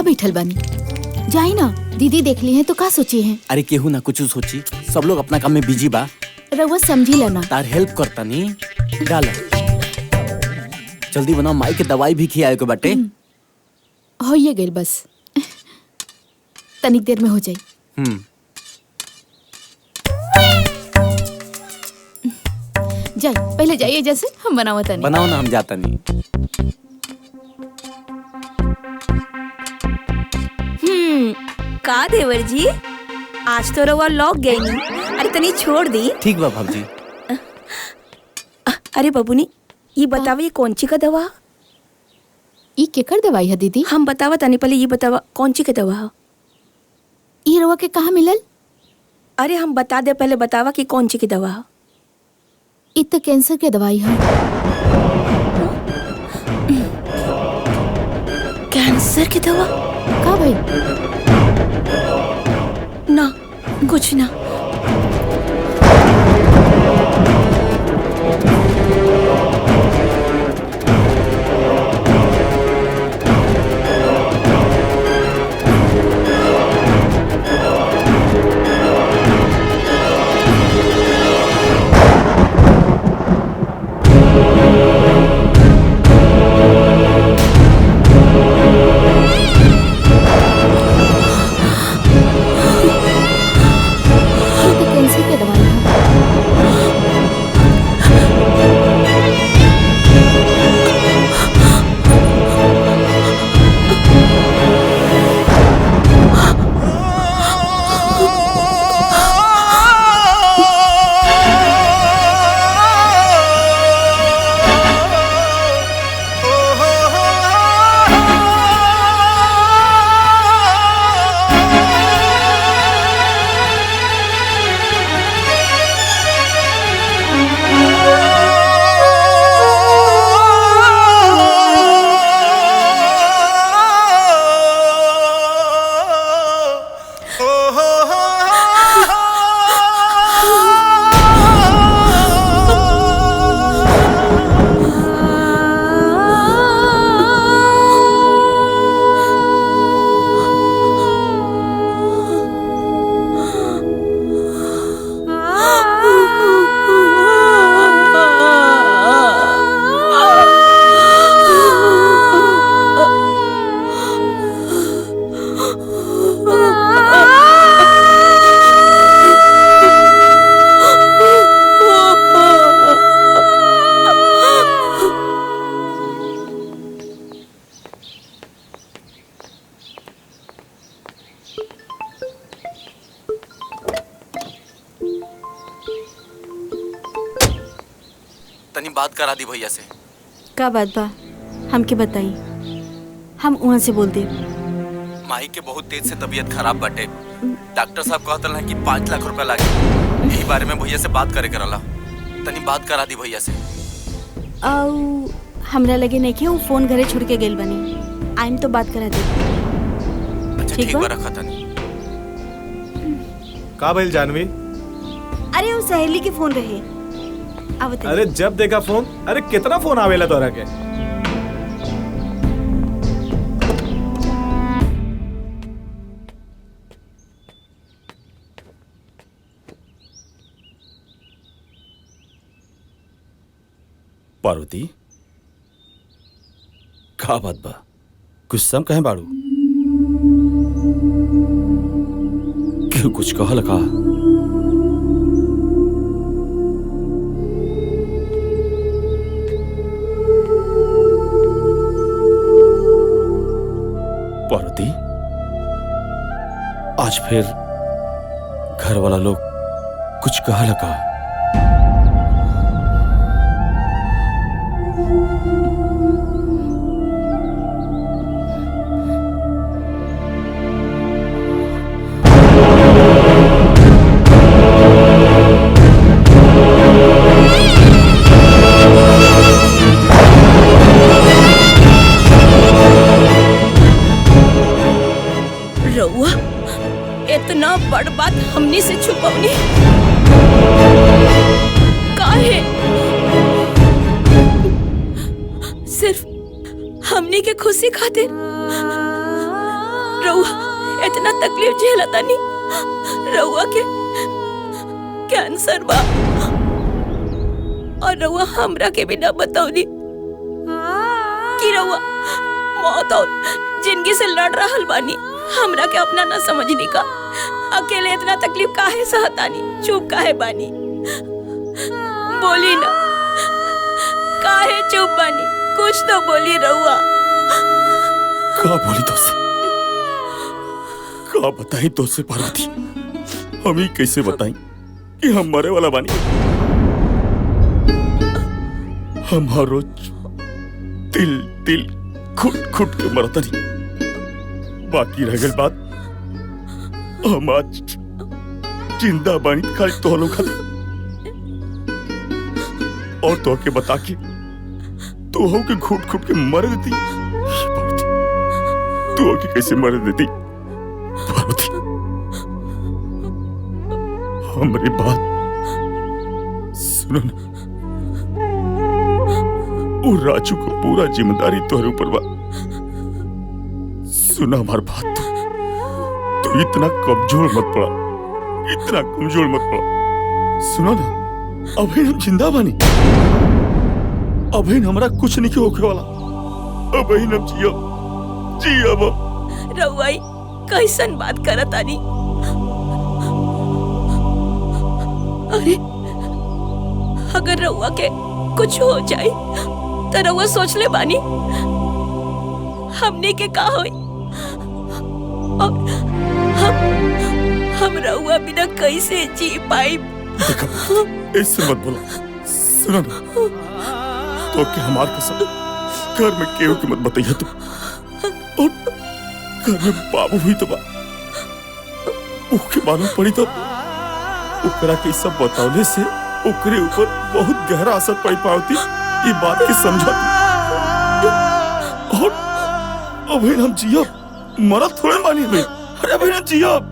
बैठल बानी, जाई ना। दीदी देख ली है तो का सोची है? अरे केहू ना कुछ सोची, सब लोग अपना काम में बिजी बा। रउआ समझी लेना। तार हेल्प करता नी। डाल जल्दी बनाओ, माई के दवाई भी खियाए के बाटे। हो ये गेल बस, तनिक देर में हो जाई। जाए पहले जाइए, जैसे हम बनावत नहीं। बनाओ ना, हम जाता नहीं। का देवर जी, आज तो रउआ लौक गई नी। अरे तनी छोड़ दी। ठीक बा भाभी। अरे बबुनी, ये बतावे कौन ची का दवा? ई केकर दवाई है दीदी? हम बतावा तानी, पहले ये बतावा कौन ची के दवा है? ई रवा के कहाँ मिलल? अरे हम बता दे, पहले बतावा कि कौन ची की दवा है। ई तो कैंसर के दवाई है। कैंसर की दवा? का भाई? ना कुछ ना। तनी बात करा दी भैया से। का बात बा? हमके बताई, हम वहाँ से बोल दे। माई के बहुत तेज से तबीयत खराब बाटे। डॉक्टर साहब कहत रहे कि 5 लाख रुपया लागे। यही बारे में भैया से बात करे करला। तनी बात करा दी भैया से। आउ हमरा लगे नहीं कि वो फोन घरे छोड़ के गेल बनी। आइम तो बात करा दे। अच्छा ठीक बा, रखा तनी। का भइल जानवी? अरे वो सहेली के फोन रहे। अरे जब देखा फोन, अरे कितना फोन आवेला तोरा के? पार्वती, का बात बा? गुस्सा में कहे बाड़ू? क्यों कुछ कहल का? पार्वती, आज फिर घर वाला लोग कुछ कहल का? इतना बड़ बात हमनी से छुपवनी काहे? सिर्फ हमनी के खुशी खातिर रउआ इतना तकलीफ झेलतानी। रउआ के कैंसर बा और रउआ हमरा के भी ना बतावनी कि रउआ मौत और जिंदगी से लड़ रहल बानी। हमरा के अपना ना समझनी का, अकेले इतना तकलीफ काहे सहतानी? चुप काहे बानी? बोली ना, काहे चुप बानी? कुछ तो बोली रउआ। का बोली तो से? का बताई तो से पार्वती? हम ही कैसे बताई कि हम मरे वाला बानी? हमारो दिल खुट खुट के मरतनी। बाकी रह गई बात, हम आज जिंदा बानी खाली तोहलो खाली, और तो के बता के तो हो के घुट घुट के मर देती। तू हो के कैसे मर देती पार्वती? हमारी बात सुनो ना, वो राजू को पूरा जिम्मेदारी तोहरे ऊपर बा। सुना हमारी बात, तू इतना कमजोर मत पड़ा, इतना कमजोर मत पड़ा। सुनो ना, अभी हम जिंदा बानी, अभी हमारा कुछ नहीं होके वाला, अभी हम जिया रउआई कैसन बात करत आनी? अरे अगर रउआ के कुछ हो जाए तो रउआ सोच ले बानी हमने के का होई, और हम रउआ बिना कैसे जी पाई? ऐसे मत बोलो। सुनो ना, तो क्या हमार कसम, घर में केहू की मत बताइए तुम, और घर में बाबू हुई तो ओके मालूम पड़ी तो ओकरा के सब बतावले से ओकरे ऊपर बहुत गहरा असर पड़ पाती। ये बात की समझा और अभी हम जियब, मरा थोड़े मानी भाई। अरे अभी हम जियब,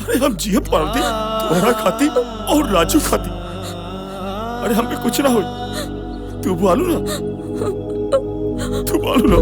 अरे हम जियब पार्वती, तुम्हारा खाती और राजू खाती। अरे हमें कुछ ना हो, तू बोलू ना, तू बोलू ना।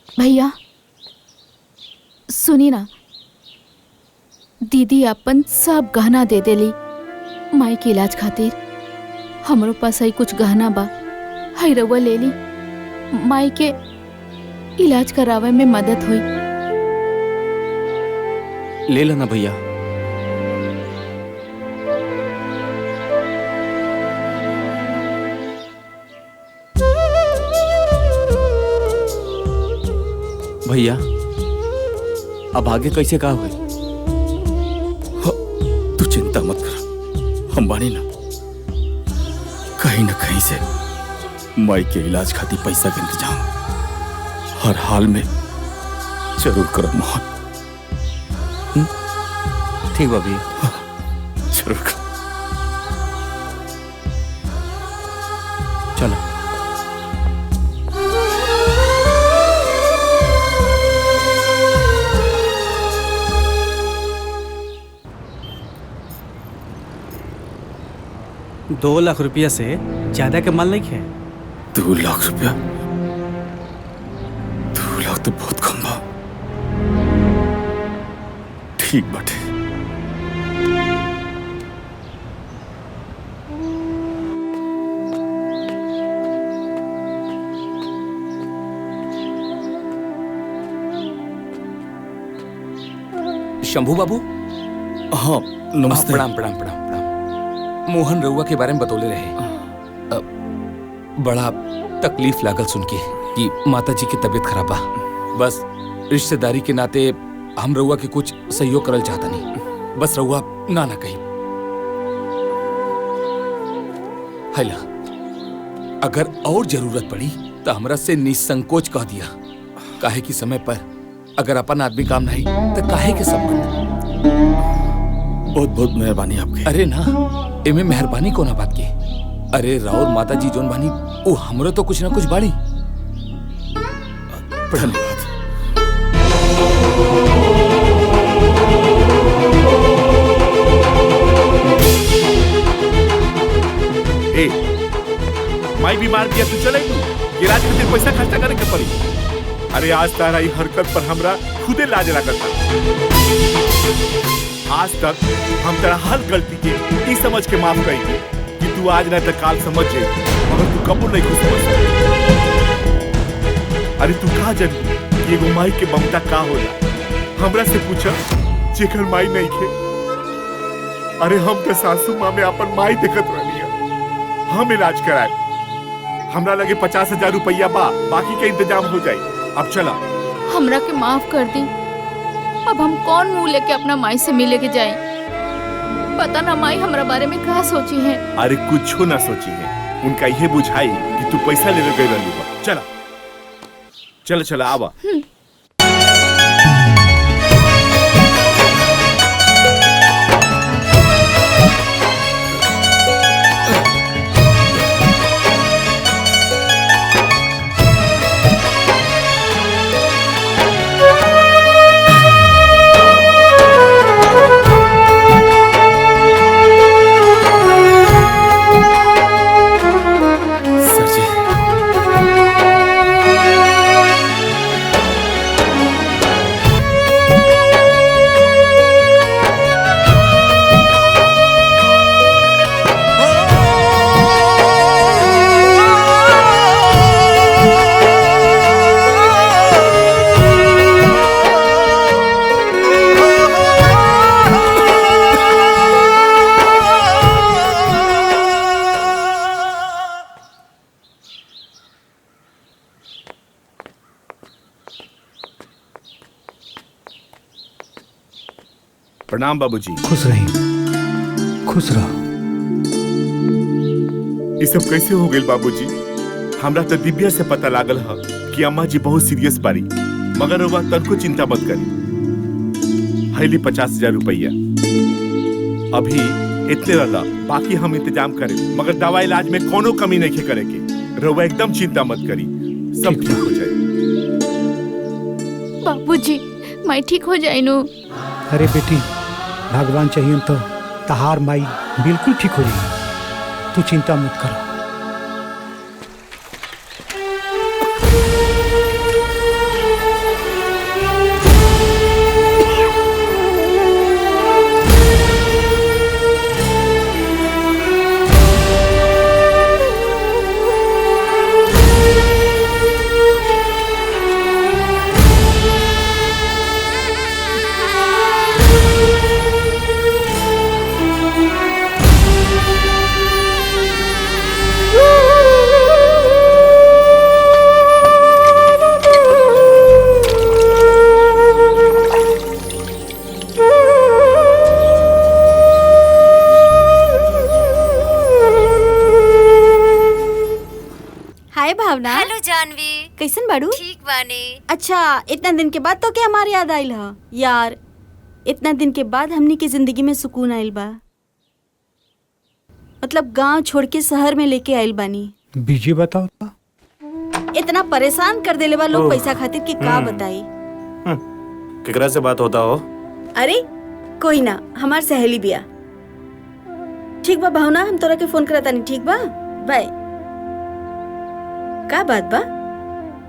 भैया सुनी ना, दीदी अपन सब गहना दे देली माई के इलाज खातिर। हमरो पास ही कुछ गहना बा, हई रउआ ले ली, माई के इलाज करावे में मदद हुई। ले लेना भैया। भैया अब आगे कैसे का हुई? तू चिंता मत कर, हम बानी ना, कहीं ना कहीं से माई के इलाज खातिर पैसा का इंतजाम हर हाल में जरूर करो मोहन। ठीक बा भैया, जरूर कर। चलो। दो लाख रुपया से ज्यादा के माल नहीं है। 2 लाख रुपया? 2 लाख तो बहुत कम बा। ठीक बाटे। शंभू बाबू। हाँ नमस्ते। प्रणाम प्रणाम प्रणाम। मोहन रउआ के बारे में बतौले रहे, बड़ा तकलीफ लागल सुन के कि माता जी की तबीयत खराब बा। बस रिश्तेदारी के नाते हम रउआ के कुछ सहयोग करल चाहता नहीं, बस रउआ ना ना कही। हैला, अगर और जरूरत पड़ी तो हमरा से निसंकोच कह दिया, काहे कि समय पर अगर अपन आदमी काम नहीं तो काहे के संबंध। बहुत बहुत मेहरबानी आपकी। अरे ना, एमे मेहरबानी कोना बात के। अरे राउर माता जी जोन बानी वो हमरो तो कुछ ना कुछ बाड़ी। धन्यवाद। ए, माई बीमार दिया तू चले इलाज के पैसा खर्चा करे के पड़ी। अरे आज तारा ई हरकत पर हमरा खुदे लाज लागता। आज तक हम तेरा हर गलती के ई समझ के माफ करी कि तू आज ना तो काल समझ जाए, मगर तू कबूल नहीं कुछ समझ सकती। अरे तू कहा जानी कि एगो माई के ममता का होला? हमरा से पूछा जेकर माई नहीं खे। अरे हम तो सासू माँ में अपन माई देखत रहनी है। हम इलाज कराए, हमरा लगे 50,000 रुपया बा, बाकी के इंतजाम हो जाए। अब चला। हमरा के माफ कर दी। अब हम कौन मुंह लेके अपना माई से मिले के जाए? पता ना माई हमरा बारे में क्या सोची है। अरे कुछ ना सोची है, उनका ये बुझाई कि तू पैसा ले गई रहलू बा। चला चला चला आवा। प्रणाम बाबूजी। खुश रही, खुश रहो। ये सब कैसे हो गए बाबूजी? हमरा तो दिव्या से पता लागल है कि अम्मा जी बहुत सीरियस बारी, मगर वह तनको चिंता मत करी। हैली 50,000 रुपया अभी इतने रहा, बाकी हम इंतजाम करें, मगर दवा इलाज में कोनो कमी नहीं करे के। रहुआ एकदम चिंता मत करी, सब ठीक हो जाए। बाबूजी मैं ठीक हो जाए नु। अरे बेटी, भगवान चाहिए तो तहार माई बिल्कुल ठीक हो जाएगी, तू चिंता मत कर। हेलो जानवी, कैसन बाड़ू? ठीक बानी। अच्छा, इतना दिन के बाद तो क्या हमारे याद आइल ह यार? इतना दिन के बाद हमनी की जिंदगी में सुकून आइल बा। मतलब गांव छोड़ के शहर में लेके आइल बानी। बीजी बताओ। इतना परेशान कर देले बा लोग पैसा खातिर कि का बताई। केकरा से बात होता हो? अरे कोई ना, हमार सहेली बिया। ठीक बा भावना, हम तोरा के फोन करता नहीं। ठीक बा, बाय। का बात बा?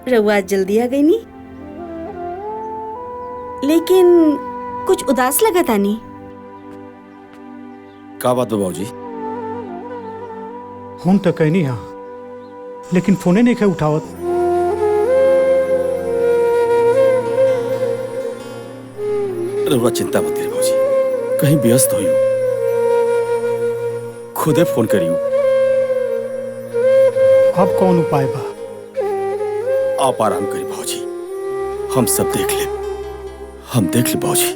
रउआ जल्दी आ गई नी, लेकिन कुछ उदास लगा तानी। का बात बा बाबूजी? हम तो कहनी हा, लेकिन फोने नहीं खे उठावत। रउआ चिंता मत करिए बाबूजी, कहीं व्यस्त होइयो, खुदे फोन करियो। अब कौन उपाय बा? आप आराम करिए बाबूजी, हम सब देख ले, हम देख ले बाबूजी।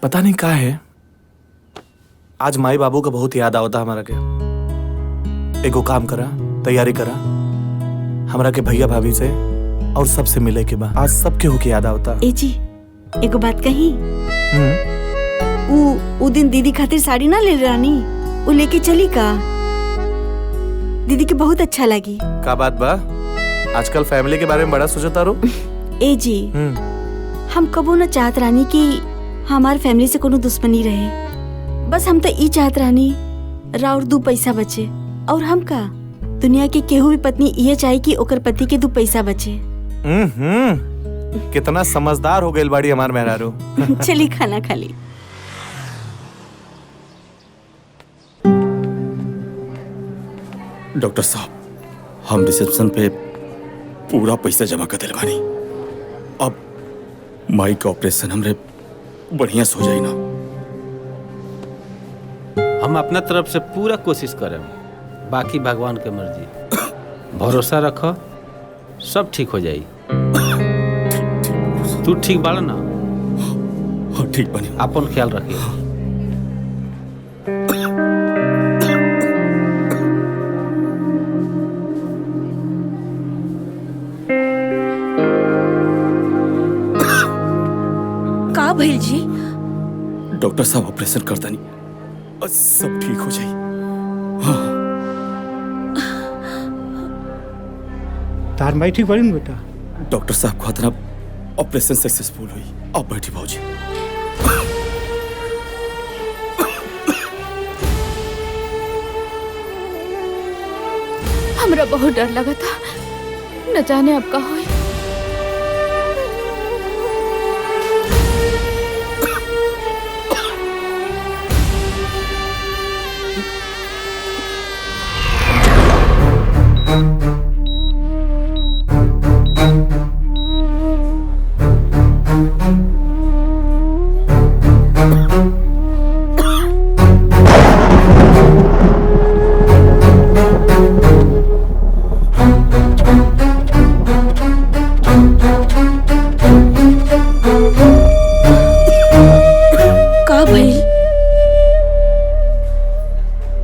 पता नहीं का है, आज माई बाबू का बहुत याद आवता हमारा के। एगो काम करा, तैयारी करा, हमरा के भैया भाभी से और सबसे मिले के बाद आज सबके होके याद आवता। ए जी, एगो बात कही। उ दिन दीदी खातिर साड़ी ना ले रानी, उ लेके चली का? दीदी के बहुत अच्छा लगी। का बात बा? आजकल फैमिली के बारे में बड़ा सोचता रो। ए जी, हम कबो न चाहत रानी कि हमार फैमिली से कोनो दुश्मनी रहे। बस हम तो ई चाहत रानी राउर 2 पैसा बचे। और हम का, दुनिया के केहू भी पत्नी ये चाहे कि ओकर पति के 2 पैसा बचे। कितना समझदार हो गई बाड़ी हमार मेहरारू। चली खाना खा ली। डॉक्टर साहब, हम रिसेप्शन पे पूरा पैसा जमा कर दिल बानी। अब माई का ऑपरेशन हमरे बढ़िया सो जाई ना। हम अपना तरफ से पूरा कोशिश करें, बाकी भगवान के मर्जी। भरोसा रखो, सब ठीक हो जाई। तू ठीक बाड़ा ना? हाँ ठीक बनी। अपन ख्याल रखिए। का भइल जी? डॉक्टर साहब ऑपरेशन करता नहीं, बस सब ठीक हो जाई। तार माई ठीक बड़ी बेटा? डॉक्टर साहब कहते ना ऑपरेशन सक्सेसफुल हुई। आप बैठी भाजी। हमरा बहुत डर लगा था, न जाने अब का होई।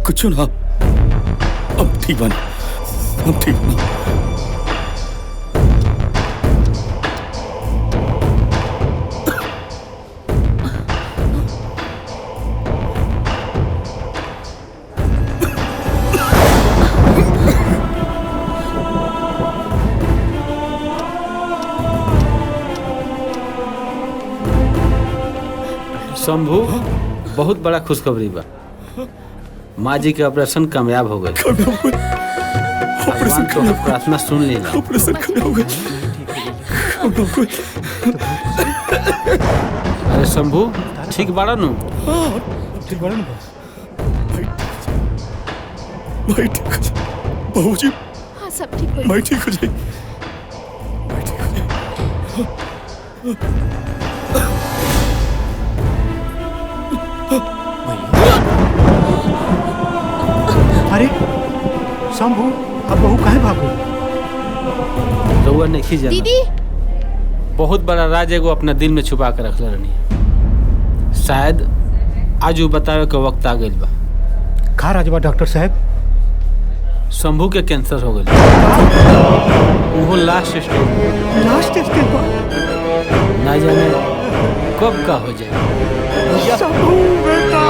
कुछ ना, अब ठीक बनी, अब ठीक बनी। शंभू, बहुत बड़ा खुशखबरी बा। माँ जी के ऑपरेशन कामयाब हो गए। भगवान तो प्रार्थना सुन लेना। ऑपरेशन कामयाब हो गए। अरे शंभू, ठीक बाड़ा नु? ठीक बाड़ा नु? भाई ठीक हो जाए। बाबूजी, हाँ सब ठीक हो भाई ठीक हो जाए। अरे शंभू, अब बहू काहे भागो? रउआ नहीं जाना। दीदी, बहुत बड़ा राज एगो अपना दिल में छुपा कर रखले रहनी। शायद आज वो बतावे के वक्त आ गइल बा। का राजबा डॉक्टर साहब? शंभू के कैंसर हो गइल। वो लास्ट स्टेज। लास्ट स्टेज पर? ना जाने कब का हो जाए। शंभू बेटा।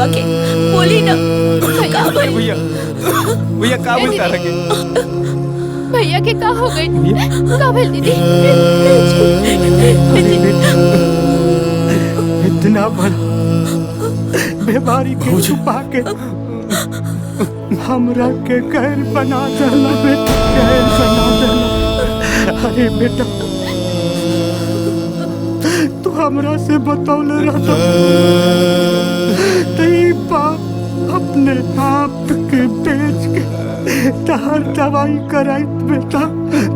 के बोली ना का भैया भैया का बोलता रखे भैया के का हो गई? का भेल दीदी? इतना बड़ा बीमारी के छुपा के हमरा के गैर बना देला बेटा, गैर बना देला। अरे बेटा तू हमरा से बतौले रहता तई बाप अपने आप के बेच के तहार दवाई कराई बेटा,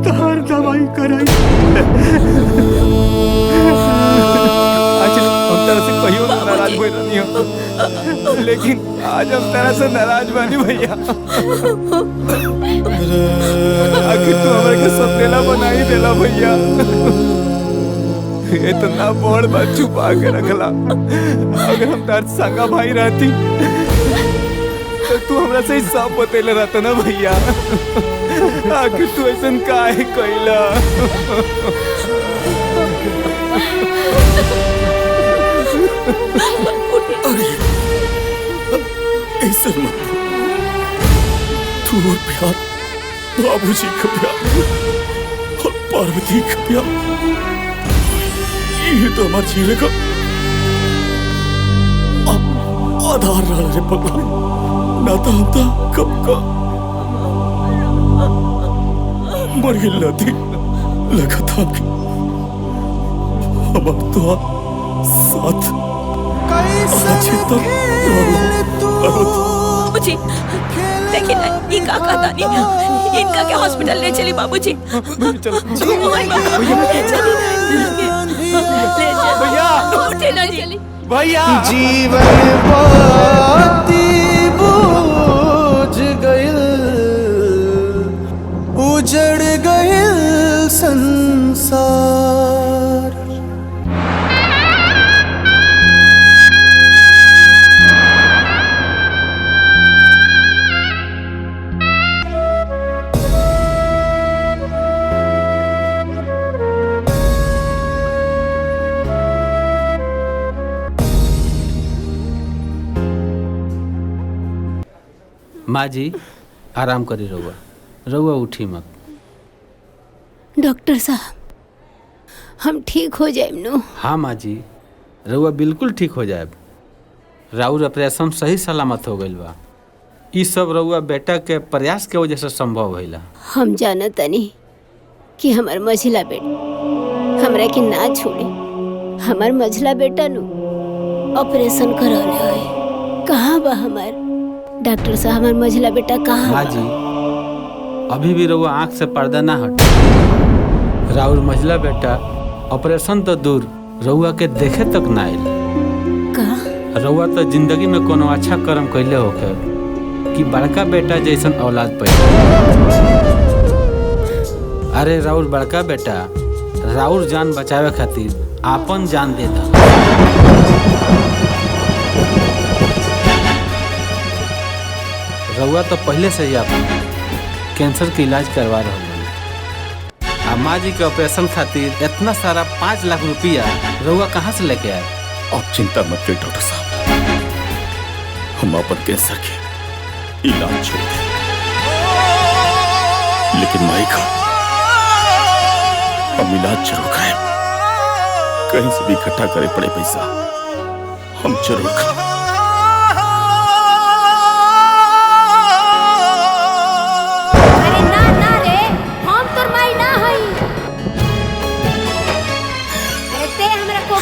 तहार दवाई कराई। आज हम तरह से कहियो नाराज हुए नहीं हो, लेकिन आज हम तरह से नाराज बानी भैया। आखिर तू हमारे के सपनेला बना ही देला भैया। इतना बड़ बात छुपा के रखला। अगर हम तार संगा भाई रहती तो तू हमरा से ही सब बतेले रहता ना भैया। आखिर तू ऐसा काहे कइला? ऐसे मत। तू और प्यार, बाबूजी का प्यार और पार्वती का प्यार, ये तो हमारे जीने का आधार रहा रे भगवान। ना तो हम तो कब का मर गिल थी, लगा था कि हमारा तो साथ बाबूजी देखिए ना, ये का दादी इनका क्या हॉस्पिटल ले चली बाबूजी। भैया जीवन बाती बूझ गइल, उजड़ गइल संसार। माँ जी आराम करी रहुआ, रहुआ उठी मत। डॉक्टर साहब हम ठीक हो जाए नो? हाँ माँ जी, रहुआ बिल्कुल ठीक हो जाए। राउर ऑपरेशन सही सलामत हो गइल बा। ई सब रहुआ बेटा के प्रयास के वजह से संभव भइला। हम जानत तनी कि हमार मझिला बेटा हमरा के ना छोड़े। हमार मझिला बेटा नु ऑपरेशन करौले है। कहाँ बा हमार डॉक्टर साहब? हमार मझिला बेटा कहाँ माँ जी अभी भी रहुआ आँख से पर्दा ना हट। राउर मझिला बेटा ऑपरेशन तो दूर, रहुआ के देखे तक ना आइल। का रहुआ तो जिंदगी में कोनो अच्छा कर्म कैले होके कि बड़का बेटा जैसन औलाद पैदा। अरे राउर बड़का बेटा राउर जान बचावे खातिर आपन जान दे दा। रउआ तो पहले से ही अपन कैंसर के इलाज करवा रहा हूँ। माँ जी के ऑपरेशन खातिर इतना सारा 5 लाख रुपया रउआ कहाँ से लेके आए? आप चिंता मत करिए डॉक्टर साहब, हम अपन कैंसर के इलाज छोड़ दें, लेकिन माई का हम इलाज जरूर कराएं। कहीं से भी इकट्ठा करे पड़े पैसा हम जरूर कराएं।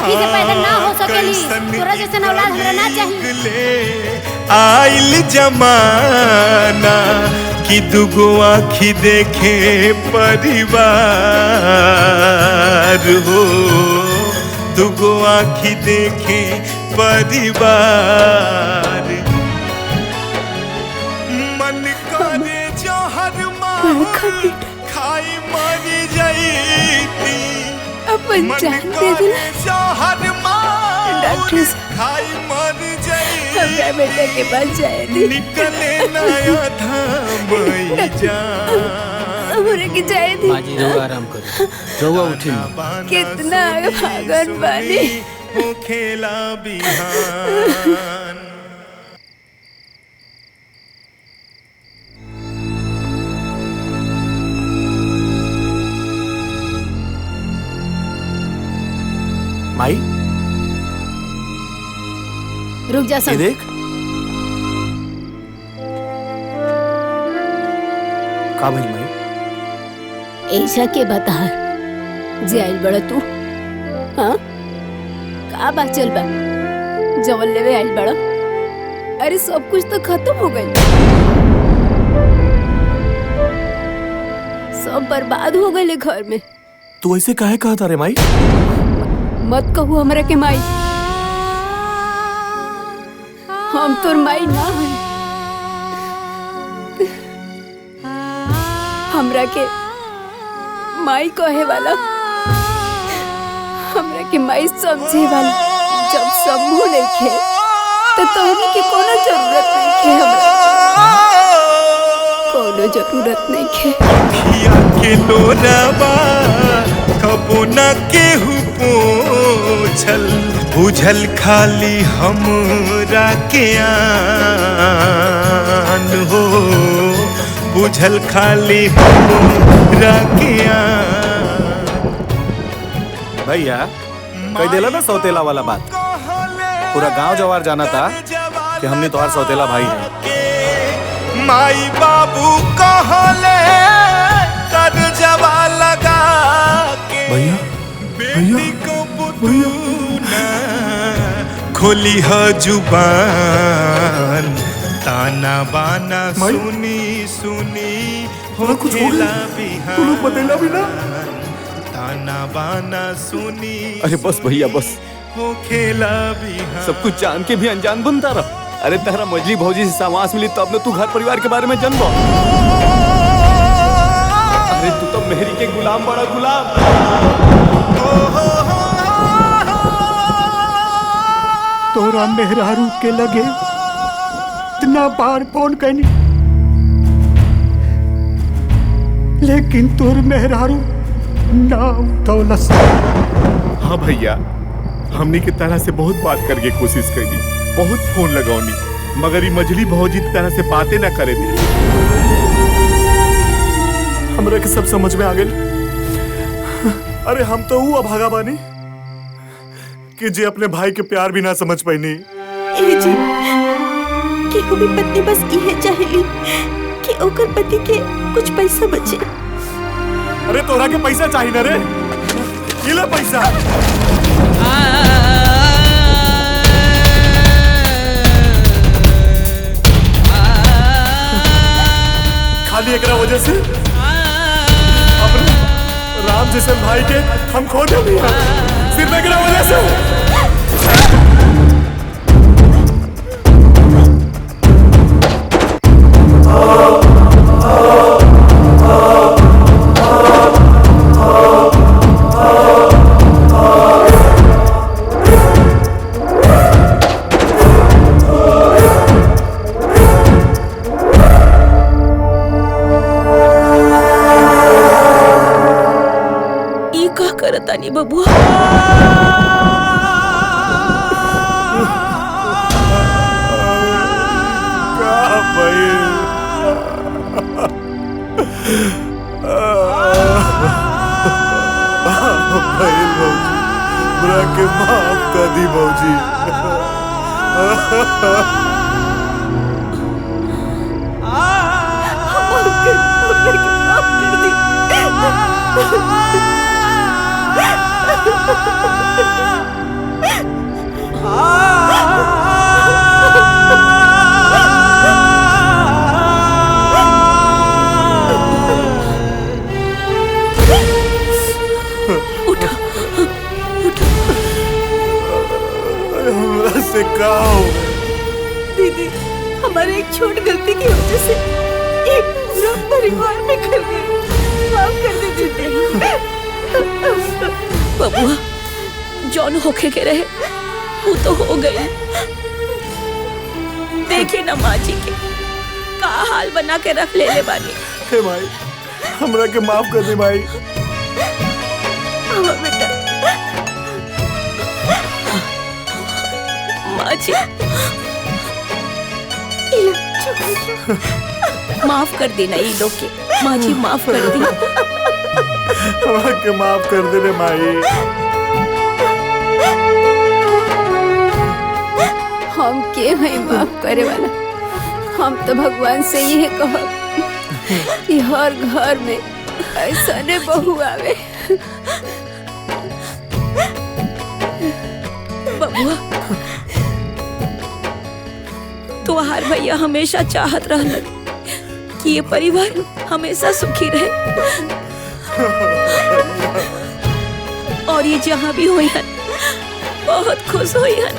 से पैदा ना हो सकेली, तोरा जैसन औलाद हमरा ना चाहिए। आइल जमाना कि दुगो आँखी देखे परिवार हो, दुगो आँखी देखे परिवार। मन करे जहर मार खाई मर जाईती, अपन जान दे दिला डॉक्टर साहब, हमरा बेटा के पास जाए दी। निकले नया धाम जा हमरा के जाए दी। माँ जी रउआ आराम करो, रउआ उठी मत। कितना भागन बानी हो खेला बिहान। माई रुक जा ये देख, का भइल माई? ऐसा के बता जे आइल बड़ा तू। हाँ का बात चल बा जवन लेवे आइल बड़ा? अरे सब कुछ तो खत्म हो गई, सब बर्बाद हो गए घर में। तू ऐसे काहे कहता रे माई? मत कहू हमरा के माई, हम तोर माई ना है। हमरा के माई कहे वाला, हमरा के माई समझे वाला जब समूह नहीं तो तोहनी के कोनो जरूरत नहीं है। हमरा कोनो जरूरत नहीं है। अखिया के लोराबा कबो न केहू पोछल, बुझल खाली हमरा के आन हो, बुझल खाली हमरा के आन। भैया कह देला ना सौतेला वाला बात, पूरा गांव जवार जाना था कि हमने तुम्हारा सौतेला भाई है। माई बाबू कहले कर जवा लगा के बेटी को पुतूना खोली ह जुबान, ताना बाना सुनी सुनी हो खेला बिहान, ताना बाना सुनी। अरे बस भैया बस, हो खेला बिहान। सब कुछ जान के भी अनजान बनता रहा। अरे तेरा मजली भौजी से सामास मिली तो अपने तू घर परिवार के बारे में जन लो। अरे तू तो मेहरी के गुलाम बड़ा गुलाम। तोरा मेहरारू के लगे इतना बार फोन करनी, लेकिन तोर मेहरारू ना उठौलस। हाँ भैया, हमनी के तरह से बहुत बात करके कोशिश करी, बहुत फोन लगौनी, मगर ये मजली भौजी तरह से बातें ना करे दी। हमरा के सब समझ में आ गए। अरे हम तो वो अभागा बानी कि जे अपने भाई के प्यार भी ना समझ पाईनी। ए जी केहू भी पत्नी बस इहे चाहेली कि ओकर पति के कुछ पैसा बचे। अरे तोरा के पैसा चाहिए ना रे, ये ले पैसा। खाली एकरा वजह से अपने राम जैसे भाई के हम खो दिए, सिर्फ एकरा वजह से। तानी बबुआ बुरा के माफ कर दी भौजी। से कहो दीदी, हमारे एक छोटी गलती की वजह से एक पूरा परिवार में कर गई, माफ कर दे दीदी। बबुआ जौन होके के रहे वो तो हो गए। देखिए ना माँ जी के का हाल बना के रख ले बानी। हे माई, हमरा के माफ कर दे माई। बेटा माँ जी माफ कर देना ये लोग के। माँ जी माफ कर दी। हमरा के माफ कर दे रे माई। हम के हैं माफ करे वाला? हम तो भगवान से यही कहब कि हर घर में ऐसा ने बहू आवे। बबुआ तुम्हार भैया हमेशा चाहत रहलन कि ये परिवार हमेशा सुखी रहे और ये जहाँ भी हुई हन बहुत खुश हुई हन।